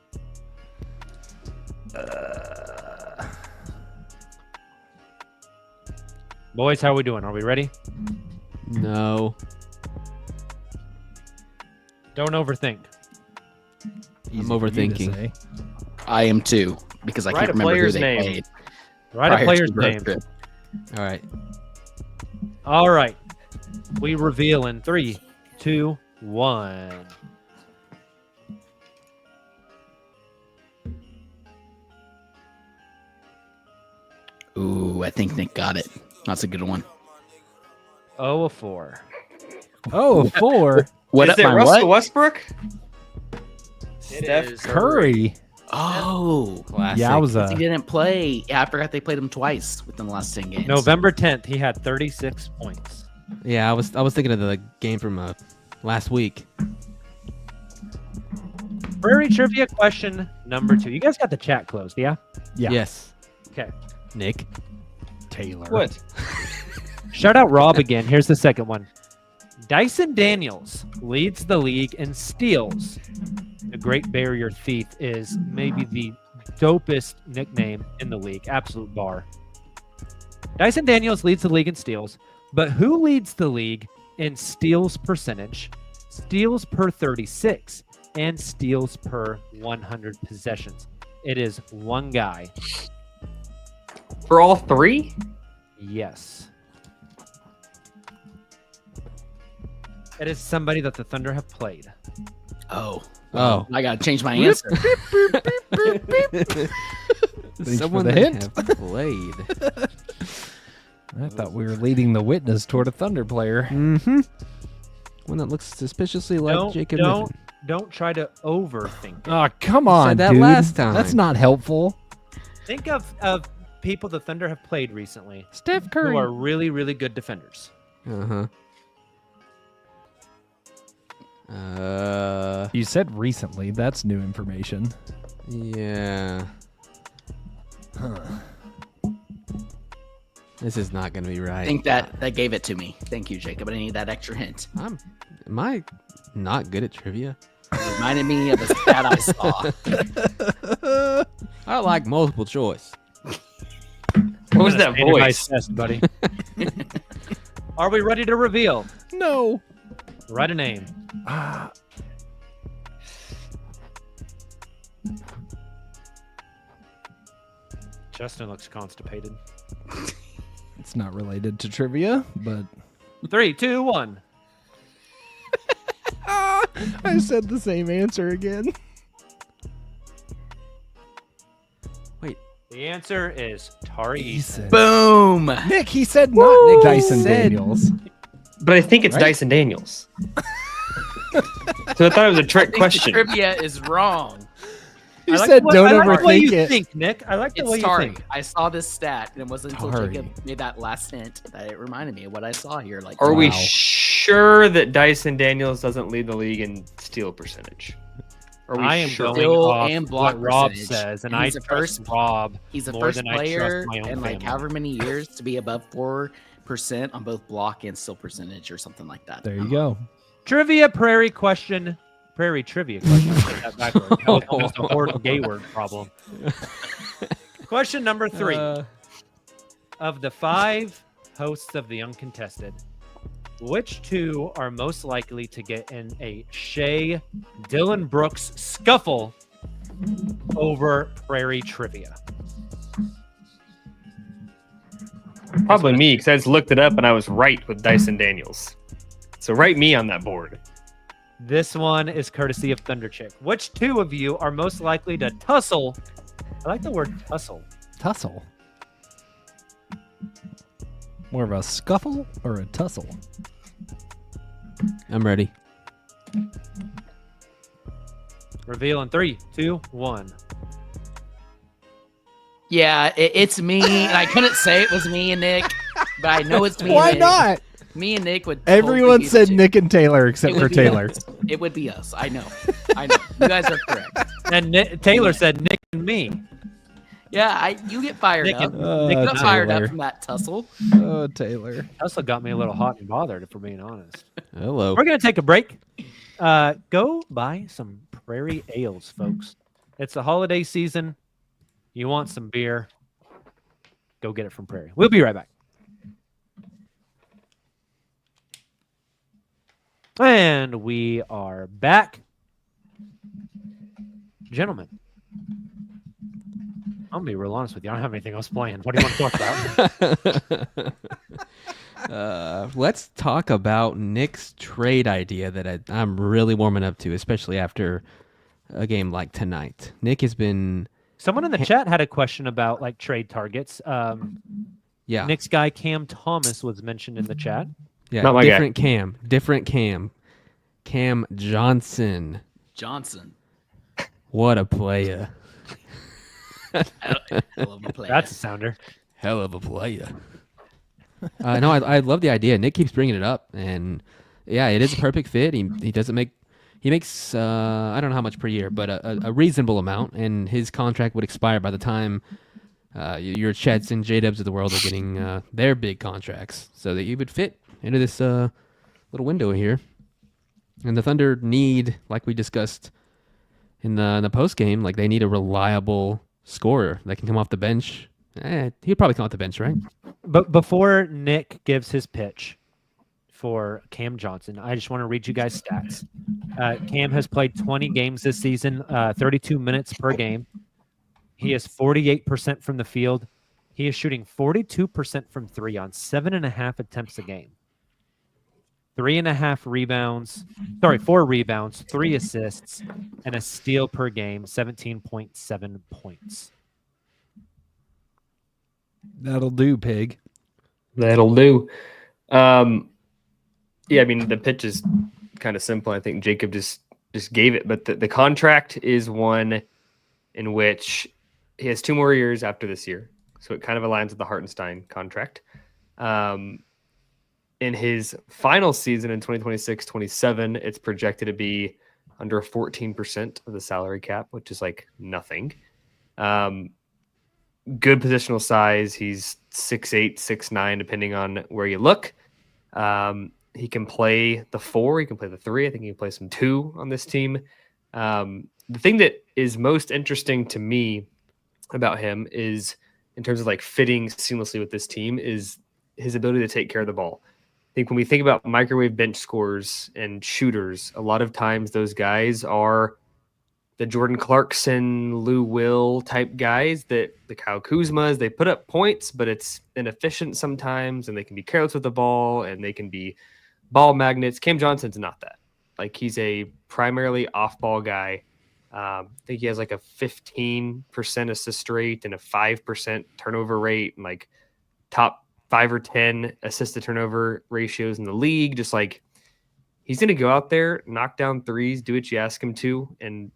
Boys, how are we doing? Are we ready? No. Don't overthink. Easy I'm for you to overthinking. say. I am too because I Write can't a remember who player's they name. played. Write a prior player's to the road name. trip. All right. All right. We reveal in 3, 2, 1. Ooh, I think Nick got it. That's a good one. 0 of 4. Oh, 4. What Is up, it my Russell what? Westbrook? Steph Curry. Oh, Classic. Yowza. he didn't play. Yeah, I forgot they played him twice within the last 10 games. November 10th, he had 36 points. Yeah, I was thinking of the game from last week. Prairie Trivia question number 2. You guys got the chat closed, yeah? Yeah. Yes. Okay. Nick. Taylor. What? Shout out Rob again. Here's the second one. Dyson Daniels leads the league in steals. The Great Barrier Thief is maybe the dopest nickname in the league. Absolute bar. Dyson Daniels leads the league in steals, but who leads the league in steals percentage, steals per 36, and steals per 100 possessions? It is one guy. For all 3? Yes. It is somebody that the Thunder have played. Oh. Oh. I gotta change my answer. Someone the that hint. have played. I thought we were leading the witness toward a Thunder player. Mm-hmm. One that looks suspiciously like Jacob Mifflin. Don't try to overthink it. Oh, come You on, said that dude. last time. That's not helpful. Think of people the Thunder have played recently Steph who Curry. are really, really good defenders. Uh-huh. You said recently. That's new information. Yeah. This is not going to be right. I think that gave it to me. Thank you, Jacob. I need that extra hint. Am I not good at trivia? It reminded me of a stat I saw. I like multiple choice. What was that voice? Test, buddy. Are we ready to reveal? No. Write a name. Justin looks constipated. It's not related to trivia, but 3, 2, 1. I said the same answer again. The answer is Tari Eason. Boom! Nick, he said not Nick Dyson Said- Daniels. But I think it's Right? Dyson Daniels. So I thought it was a trick The question. trivia is wrong. You I like said the way- don't I like the way you overthink it. think, Nick. I like the way It's you Tari. think. I saw this stat, and it wasn't until Tari. Jacob made that last hint that it reminded me of what I saw here. Like, Are we Wow. sure that Dyson Daniels doesn't lead the league in steal percentage? Are we I am sure? going Steal off and block what Rob percentage. says, and And I he's the trust first- Rob he's the more first than I player trust my own in like family. however many years to be above 4% on both block and steal percentage or something like that. There you go. Trivia Prairie question. Prairie Trivia question. I said that backwards. That was almost a horrible gay word problem. Question number 3. Of the 5 hosts of the Uncontested, which 2 are most likely to get in a Shea Dylan Brooks scuffle over Prairie Trivia? Probably me, because I just looked it up and I was right with Dyson Daniels. So write me on that board. This one is courtesy of Thunderchick. Which 2 of you are most likely to tussle? I like the word tussle. Tussle. More of a scuffle or a tussle? I'm ready. Reveal in 3, 2, 1. Yeah, it's me. And I couldn't say it was me and Nick, but I know it's me. Why and Nick. not? Me and Nick would. totally Everyone be the said two. Nick and Taylor It except would for be Taylor. us. It would be us. I know. I know. You guys are correct. And Taylor said Nick and me. Yeah, you get fired Nick up. and- Nick got fired Taylor. up from that tussle. Oh, Taylor. Tussle got me a little hot and bothered, if we're being honest. Hello. We're going to take a break. Go buy some Prairie Ales, folks. It's the holiday season. You want some beer? Go get it from Prairie. We'll be right back. And we are back. Gentlemen, I'm going to be real honest with you. I don't have anything else playing. What do you want to talk about? Let's talk about Nick's trade idea that I'm really warming up to, especially after a game like tonight. Nick has been, Someone in the chat had a question about like trade targets. yeah, Nick's guy Cam Thomas was mentioned in the chat. yeah, Not my guy. different Cam Johnson. Johnson. What a player! I love the play. That's a sounder. Hell of a player. No, I love the idea. Nick keeps bringing it up, and yeah, it is a perfect fit. He makes I don't know how much per year, but a reasonable amount, and his contract would expire by the time your Chets and J-Dubs of the world are getting their big contracts, so that he would fit into this little window here. And the Thunder need, like we discussed in the post game, like they need a reliable scorer that can come off the bench. He'd probably come off the bench, right? But before Nick gives his pitch for Cam Johnson, I just want to read you guys stats. Cam has played 20 games this season, 32 minutes per game. He is 48% from the field. He is shooting 42% from three on 7.5 attempts a game. 3.5 rebounds, 4 rebounds, 3 assists, and a steal per game, 17.7 points. That'll do, Pig. That'll do. Yeah, I mean, the pitch is kind of simple. I think Jacob just gave it, but the contract is one in which he has 2 more years after this year. So it kind of aligns with the Hartenstein contract. In his final season in 2026-27, it's projected to be under 14% of the salary cap, which is like nothing. Good positional size. He's 6'8", 6'9", depending on where you look. He can play the 4. He can play the 3. I think he can play some 2 on this team. The thing that is most interesting to me about him is, in terms of like fitting seamlessly with this team, is his ability to take care of the ball. I think when we think about microwave bench scorers and shooters, a lot of times those guys are the Jordan Clarkson, Lou Will type guys, that the Kyle Kuzmas, they put up points, but it's inefficient sometimes, and they can be careless with the ball, and they can be ball magnets. Cam Johnson's not that. Like, he's a primarily off-ball guy. I think he has like a 15% assist rate and a 5% turnover rate, and like top 5 or 10 assist to turnover ratios in the league. Just like, he's going to go out there, knock down threes, do what you ask him to, and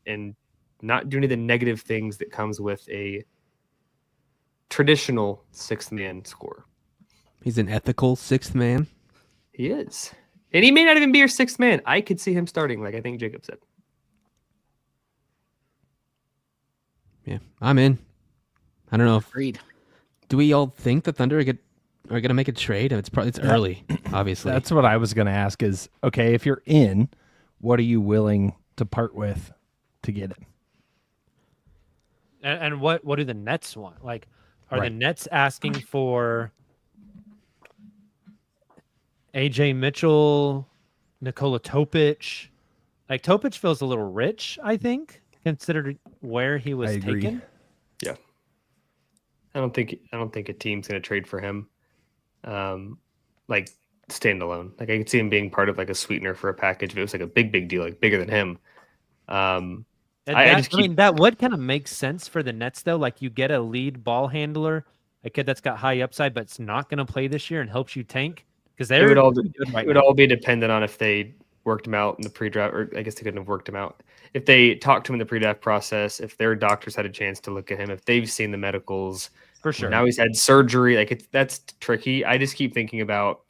not do any of the negative things that comes with a traditional 6th man scorer. He's an ethical 6th man. He is. And he may not even be your 6th man. I could see him starting, like I think Jacob said. Yeah, I'm in. I don't know. Agreed. Do we all think the Thunder are going to make a trade? It's early, obviously. That's what I was going to ask is, okay, if you're in, what are you willing to part with to get it? And what do the Nets want? Like, are Right. the Nets asking for AJ Mitchell, Nikola Topic? Like, Topic feels a little rich, I think, considered where he was I agree. taken. Yeah. I don't think a team's going to trade for him. Like, standalone. Like, I could see him being part of like a sweetener for a package if it was like a big deal, like bigger than him. That would kind of make sense for the Nets, though. Like, you get a lead ball handler, a kid that's got high upside, but it's not going to play this year and helps you tank, because it would all be dependent on if they worked him out in the pre-draft, or I guess they couldn't have worked him out. If they talked to him in the pre-draft process, if their doctors had a chance to look at him, if they've seen the medicals, for sure. Now he's had surgery. Like, that's tricky. I just keep thinking about,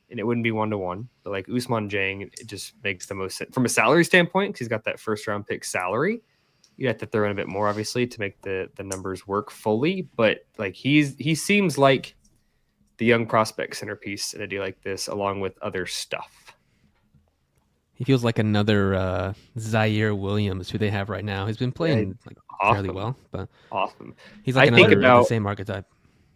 and it wouldn't be 1-to-1, but like Ousmane Dieng, it just makes the most sense from a salary standpoint, because he's got that 1st-round pick salary. You have to throw in a bit more, obviously, to make the numbers work fully. But like, he seems like the young prospect centerpiece in a deal like this, along with other stuff. He feels like another Zaire Williams, who they have right now. He's been playing fairly well, but awesome. He's like the same archetype.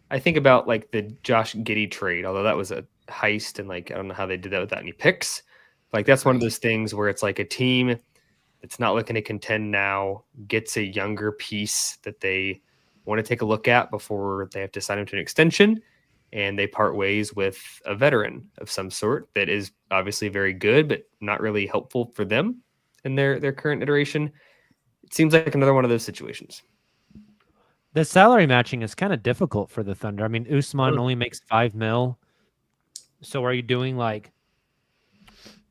I think about like the Josh Giddey trade, although that was a heist, and like I don't know how they did that without any picks. Like, that's one of those things where it's like a team that's not looking to contend now gets a younger piece that they want to take a look at before they have to sign him to an extension, and they part ways with a veteran of some sort that is obviously very good, but not really helpful for them in their current iteration. It seems like another one of those situations. The salary matching is kind of difficult for the Thunder. I mean, Ousmane only makes $5 million. So are you doing like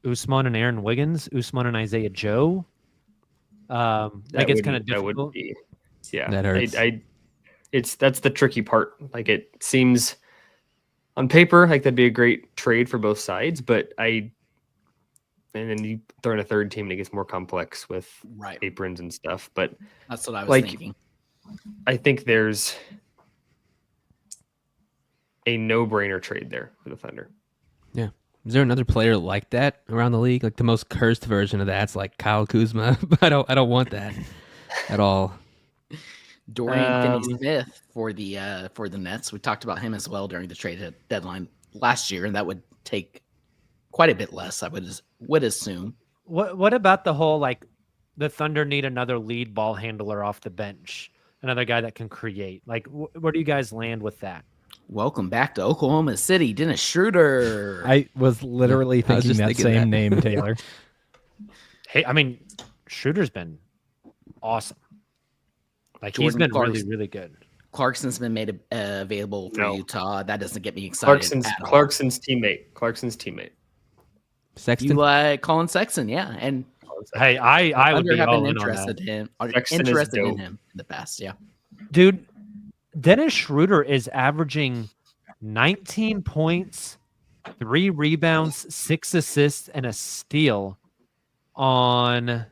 Ousmane and Aaron Wiggins, Ousmane and Isaiah Joe? Like, it's kind of difficult. Yeah, that hurts. That's the tricky part. Like, it seems on paper, like that'd be a great trade for both sides, but and then you throw in a third team and it gets more complex with Right. aprons and stuff. But That's what I was like, thinking. I think there's a no-brainer trade there for the Thunder. Yeah. Is there another player like that around the league? Like the most cursed version of that's like Kyle Kuzma. But I don't want that at all. Dorian Finney-Smith for the Nets. We talked about him as well during the trade deadline last year, and that would take quite a bit less, I would assume. What about the whole like the Thunder need another lead ball handler off the bench, another guy that can create? Like, where do you guys land with that? Welcome back to Oklahoma City, Dennis Schroeder. I was literally I was thinking just that thinking same that. name, Taylor. Hey, I mean, Schroeder's been awesome. Like he's Jordan been Clarkson. really, really good. Clarkson's been made available for No. Utah. That doesn't get me excited. Clarkson's teammate. Sexton. You like Colin Sexton, yeah, and Hey, I would Thunder be have all been in on interested that. in him. Sexton is Interested in dope. him in the past, yeah. Dude, Dennis Schroeder is averaging 19 points, 3 rebounds, 6 assists, and a steal on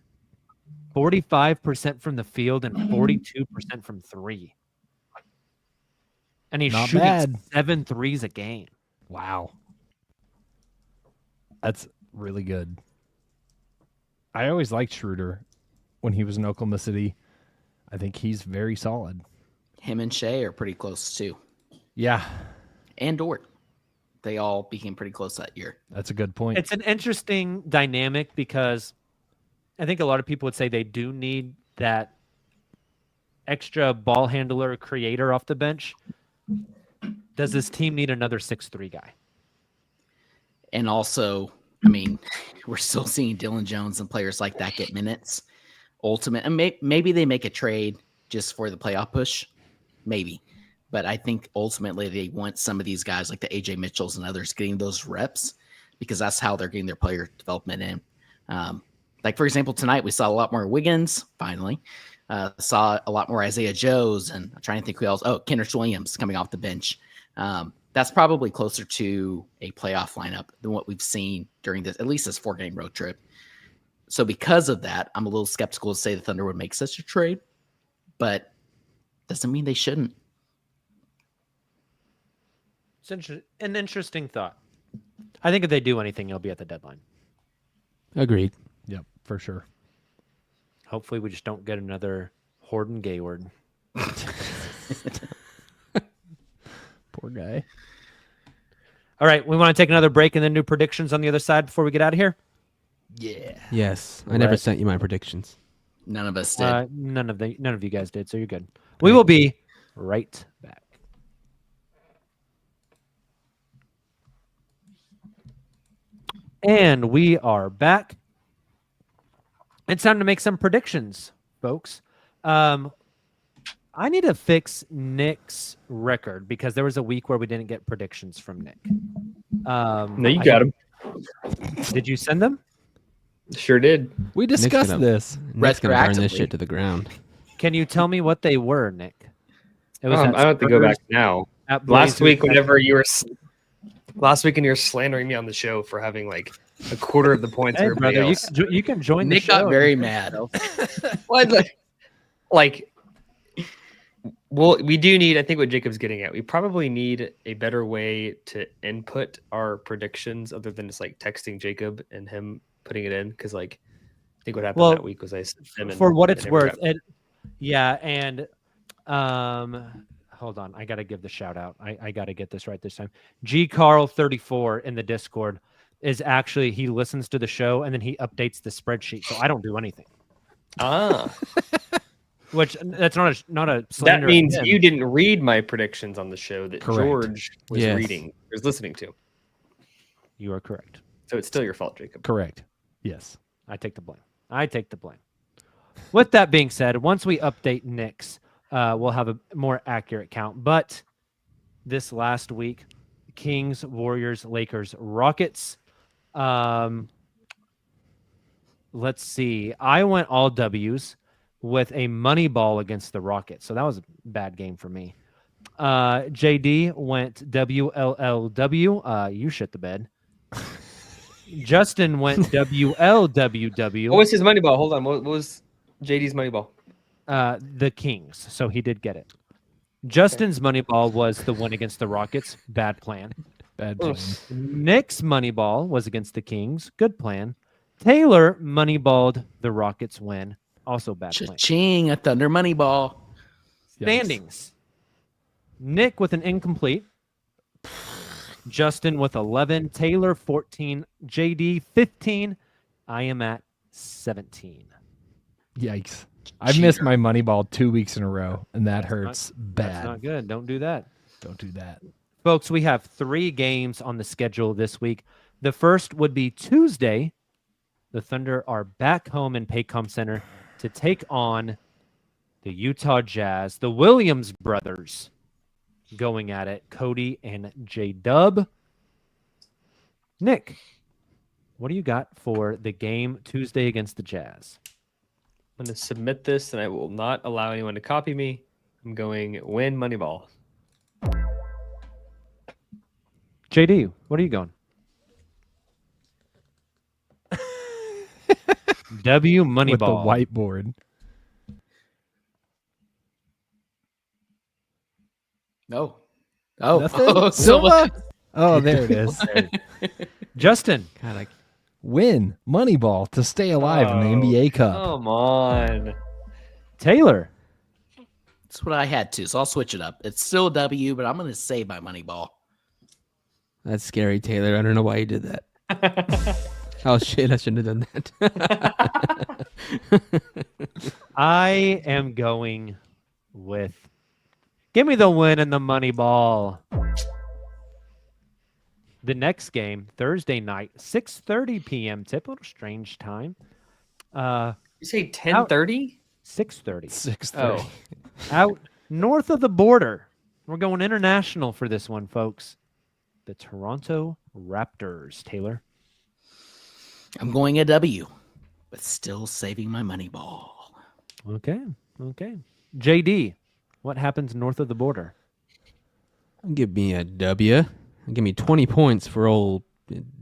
45% from the field and 42% from 3. And he's Not shooting bad. 7 threes a game. Wow. That's really good. I always liked Schroeder when he was in Oklahoma City. I think he's very solid. Him and Shea are pretty close too, Yeah, and Dort. They all became pretty close that year. that's a good point. It's an interesting dynamic because I think a lot of people would say they do need that extra ball handler creator off the bench. Does this team need another 6'3" guy? And also, I mean, we're still seeing Dylan Jones and players like that get minutes. Ultimate, and maybe they make a trade just for the playoff push, maybe. But I think ultimately they want some of these guys like the AJ Mitchells and others getting those reps because that's how they're getting their player development in. Like, for example, tonight we saw a lot more Wiggins, finally. Saw a lot more Isaiah Joes, and I'm trying to think who else. Oh, Kendrick Williams coming off the bench. That's probably closer to a playoff lineup than what we've seen during this, at least this 4-game road trip. So because of that, I'm a little skeptical to say the Thunder would make such a trade, but doesn't mean they shouldn't. It's an interesting thought. I think if they do anything, it'll be at the deadline. Agreed. Yep, for sure. Hopefully, we just don't get another Horton Gayward. Poor guy. All right, we want to take another break and then do predictions on the other side before we get out of here. Yeah. Yes. I never Right. sent you my predictions. None of us did. None of you guys did, so you're good. We will be right back. And we are back. It's time to make some predictions, folks. I need to fix Nick's record because there was a week where we didn't get predictions from Nick. No, you got him. Did you send them? Sure did. We discussed gonna- this. Nick's gonna burn this Retroactively. shit to the ground. Can you tell me what they were, Nick? It I don't have to go back now. at Last Blazers week, at- whenever you were, last week, when you were slandering me on the show for having like a quarter of the points Hey, of everybody brother, else. you can join Nick the show. got very mad. What? Like, well, we do need. I think what Jacob's getting at, we probably need a better way to input our predictions other than just like texting Jacob and him putting it in. Because like, I think what happened Well, that week was I sent him and For what I it's never worth, got- and hold on, I gotta give the shout out. I gotta get this right this time. G Carl 34 in the Discord is actually he listens to the show and then he updates the spreadsheet, so I don't do anything. Ah, Which that's not a that slander of means him. you didn't read my predictions on the show that Correct. George was Yes. reading, was listening to. You are correct. So it's still your fault, Jacob. Correct. Yes. I take the blame. I take the blame. With that being said, once we update Nick's, we'll have a more accurate count. But this last week, Kings, Warriors, Lakers, Rockets. Let's see. I went all W's with a money ball against the Rockets. So that was a bad game for me. JD went WLLW. You shit the bed. Justin went WLWW. What was his money ball? Hold on. What was JD's money ball? The Kings. So he did get it. Justin's money ball was the win against the Rockets. Bad plan. Bad plan. Nick's money ball was against the Kings. Good plan. Taylor moneyballed the Rockets win. Also bad plan. Cha-ching, a Thunder money ball. Standings. Nick with an incomplete. Justin with 11. Taylor 14. JD 15. I am at 17. Yikes. I missed my money ball 2 weeks in a row, and that hurts bad. That's not good. Don't do that. Don't do that. Folks, we have 3 games on the schedule this week. The first would be Tuesday. The Thunder are back home in Paycom Center to take on the Utah Jazz, the Williams brothers going at it, Cody and J-Dub. Nick, what do you got for the game Tuesday against the Jazz? I'm going to submit this, and I will not allow anyone to copy me. I'm going win money ball. JD, what are you going? W money With ball. the whiteboard. No. Oh, Nothing? Silva. Oh, there it is. Justin. God, Win Moneyball to stay alive in the NBA Cup. Come on. Taylor. That's what I had to, so I'll switch it up. It's still a W, but I'm going to save my money ball. that's scary, Taylor. I don't know why you did that. Oh shit! I shouldn't have done that. I am going with give me the win and the money ball. The next game, Thursday night, 6:30 p.m. tip. A little strange time. You say 10:30? 6:30. 6-3. Oh. Out north of the border. We're going international for this one, folks. The Toronto Raptors. Taylor. I'm going a W, but still saving my money ball. Okay. JD, what happens north of the border? Give me a W. Give me 20 points for old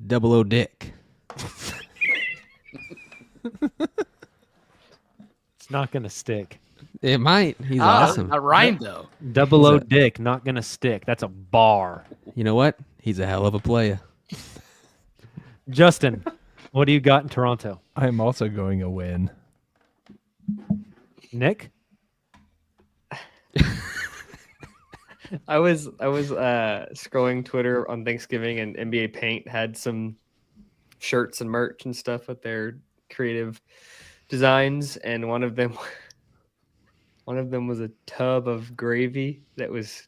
Double O Dick. It's not going to stick. It might. He's awesome. I rhymed, though. Double O Dick, not going to stick. That's a bar. You know what? He's a hell of a player. Justin, what do you got in Toronto? I'm also going a win. Nick? I was scrolling Twitter on Thanksgiving, and NBA Paint had some shirts and merch and stuff with their creative designs, and one of them was a tub of gravy that was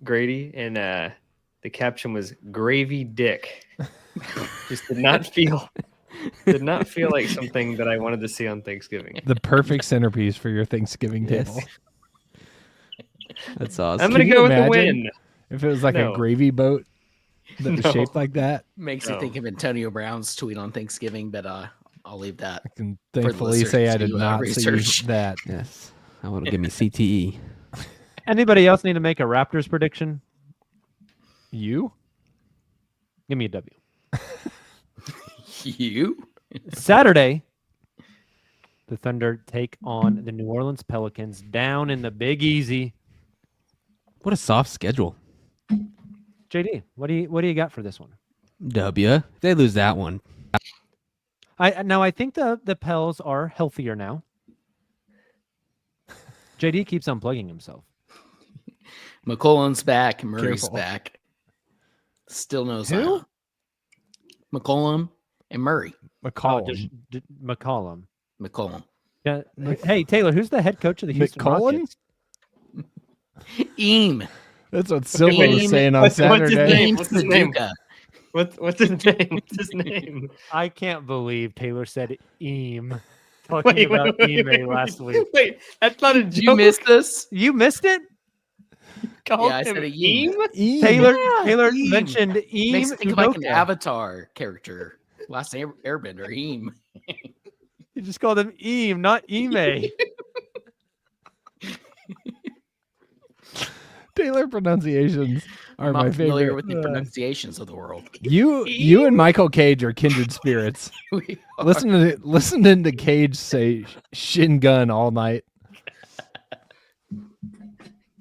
Grady, and the caption was "Gravy Dick." Just did not feel like something that I wanted to see on Thanksgiving. The perfect centerpiece for your Thanksgiving table. That's awesome. I'm gonna Can you go with the imagine win. If it was like No. a gravy boat that was No. shaped like that, Makes me think of Antonio Brown's tweet on Thanksgiving, but I'll leave that. I can the thankfully listeners say I to did not research. see that. Yes. I want to give me CTE. Anybody else need to make a Raptors prediction? You? Give me a W. You? Saturday, the Thunder take on the New Orleans Pelicans down in the Big Easy. What a soft schedule. JD, what do you got for this one? W. If they lose that one. I think the Pels are healthier now. JD keeps unplugging himself. McCollum's back. Murray's Careful. back. Still no Who? Zion. McCollum and Murray. McCollum. McCollum. McCollum. Yeah. Hey Taylor, who's the head coach of the Houston McCollum? Rockets? Eam. That's what Silva was Eam. saying on What's his Saturday. name? What's his name? Paducah. What's his name? What's his name? I can't believe Taylor said Eam. Talking about Ime last week. Wait, that's not a joke. You missed this? You missed it? Called Yeah, I him said a Eam. Eam? Taylor Eam. mentioned Eam. Makes me think of like an Udoka. Avatar character. Last Airbender, Eam. You just called him Eam, not Ime. Taylor pronunciations are I'm my not familiar favorite. with the pronunciations of the world. You and Michael Cage are kindred spirits. We are. Listening to Cage say shin gun all night.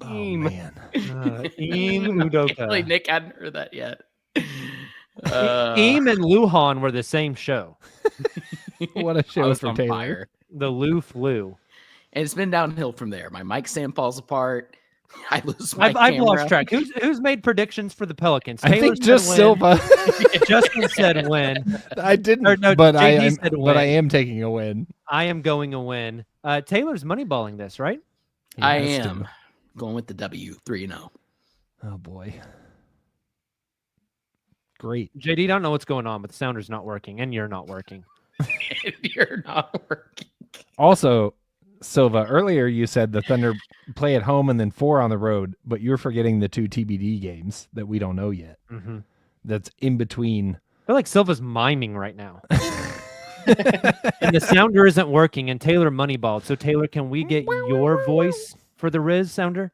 Oh man. Udoka. Nick hadn't heard that yet. Eam and Luhan were the same show. What a I show was for on Taylor. fire. The Lou flew. And it's been downhill from there. My mic stand falls apart. I lose my I've camera. lost track. Who's made predictions for the Pelicans? I Taylor think said just win. Silva. Justin said win. I didn't, Or no, but JD said win. I am taking a win. I am going a win. Taylor's moneyballing this, right? He I has am to. going with the W 3-0. Oh boy. Great. JD, I don't know what's going on, but the sounder's not working, and you're not working. You're not working. Also, Silva, earlier you said the Thunder play at home and then 4 on the road, but you're forgetting the 2 TBD games that we don't know yet. Mm-hmm. That's in between. I feel like Silva's miming right now. And the sounder isn't working, and Taylor moneyballed. So, Taylor, can we get your voice for the Riz sounder?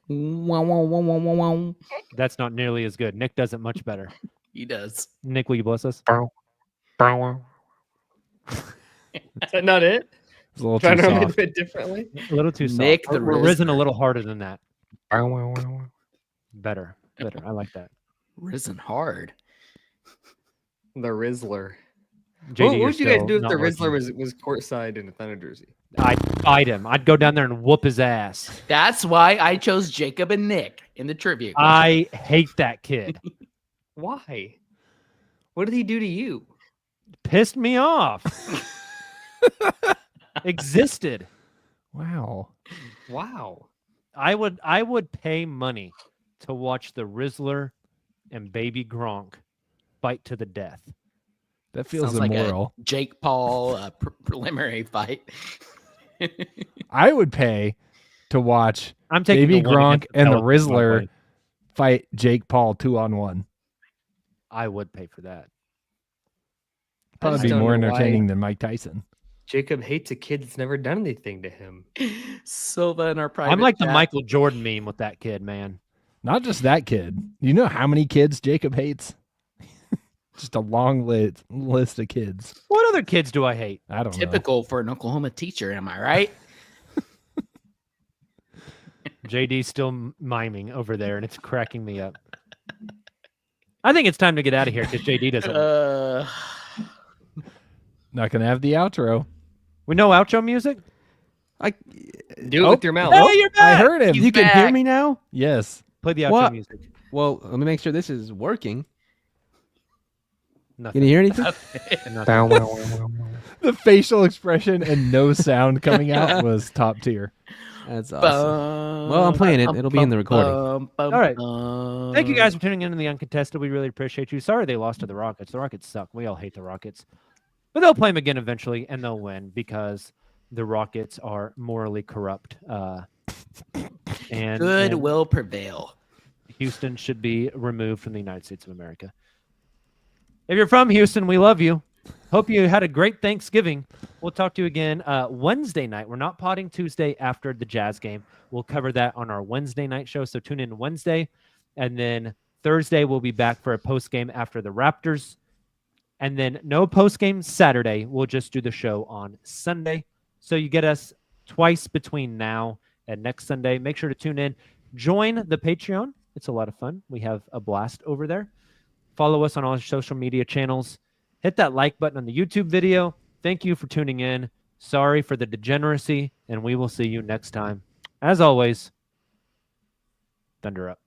Wow, wow, wow, wow, wow, wow. That's not nearly as good. Nick does it much better. He does. Nick, will you bless us? Is that not it? It's a little Trying too to do soft. it differently. A little too soft. Nick the We're Riz. risen a little harder than that. Better. I like that. Risen hard. The Rizzler. JD, What you're would you guys still do if not the Rizzler working. was courtside in a Thunder jersey? I'd fight him. I'd go down there and whoop his ass. That's why I chose Jacob and Nick in the trivia. I hate that kid. Why? What did he do to you? Pissed me off. Existed. Wow. Wow. I would pay money to watch the Rizzler and Baby Gronk fight to the death. That feels Sounds like immoral. a Jake Paul preliminary fight. I would pay to watch I'm taking Baby the one Gronk against and the Pelicans, by Rizzler way. fight Jake Paul 2-on-1. I would pay for that. Probably just be don't more know why. entertaining than Mike Tyson. Jacob hates a kid that's never done anything to him. Silva in our private I'm like the chat. Michael Jordan meme with that kid, man. Not just that kid. You know how many kids Jacob hates? Just a long list of kids. What other kids do I hate? I don't know. Typical for an Oklahoma teacher, am I right? JD's still miming over there, and it's cracking me up. I think it's time to get out of here because JD doesn't. Not gonna have the outro. We know outro music. Do it with your mouth. Hey, you're I back. heard him. You can hear me now? Yes. Play the outro What? music. Well, let me make sure this is working. Nothing. Can you hear anything? Nothing. The facial expression and no sound coming out was top tier. That's awesome. Well, I'm playing it. It'll be in the recording. All right. Thank you guys for tuning in to the Uncontested. We really appreciate you. Sorry they lost to the Rockets. The Rockets suck. We all hate the Rockets. But they'll play them again eventually, and they'll win because the Rockets are morally corrupt. And Good and will prevail. Houston should be removed from the United States of America. If you're from Houston, we love you. Hope you had a great Thanksgiving. We'll talk to you again Wednesday night. We're not potting Tuesday after the Jazz game. We'll cover that on our Wednesday night show. So tune in Wednesday. And then Thursday, we'll be back for a post game after the Raptors. And then no post game Saturday. We'll just do the show on Sunday. So you get us twice between now and next Sunday. Make sure to tune in. Join the Patreon. It's a lot of fun. We have a blast over there. Follow us on all our social media channels. Hit that like button on the YouTube video. Thank you for tuning in. Sorry for the degeneracy, and we will see you next time. As always, Thunder up.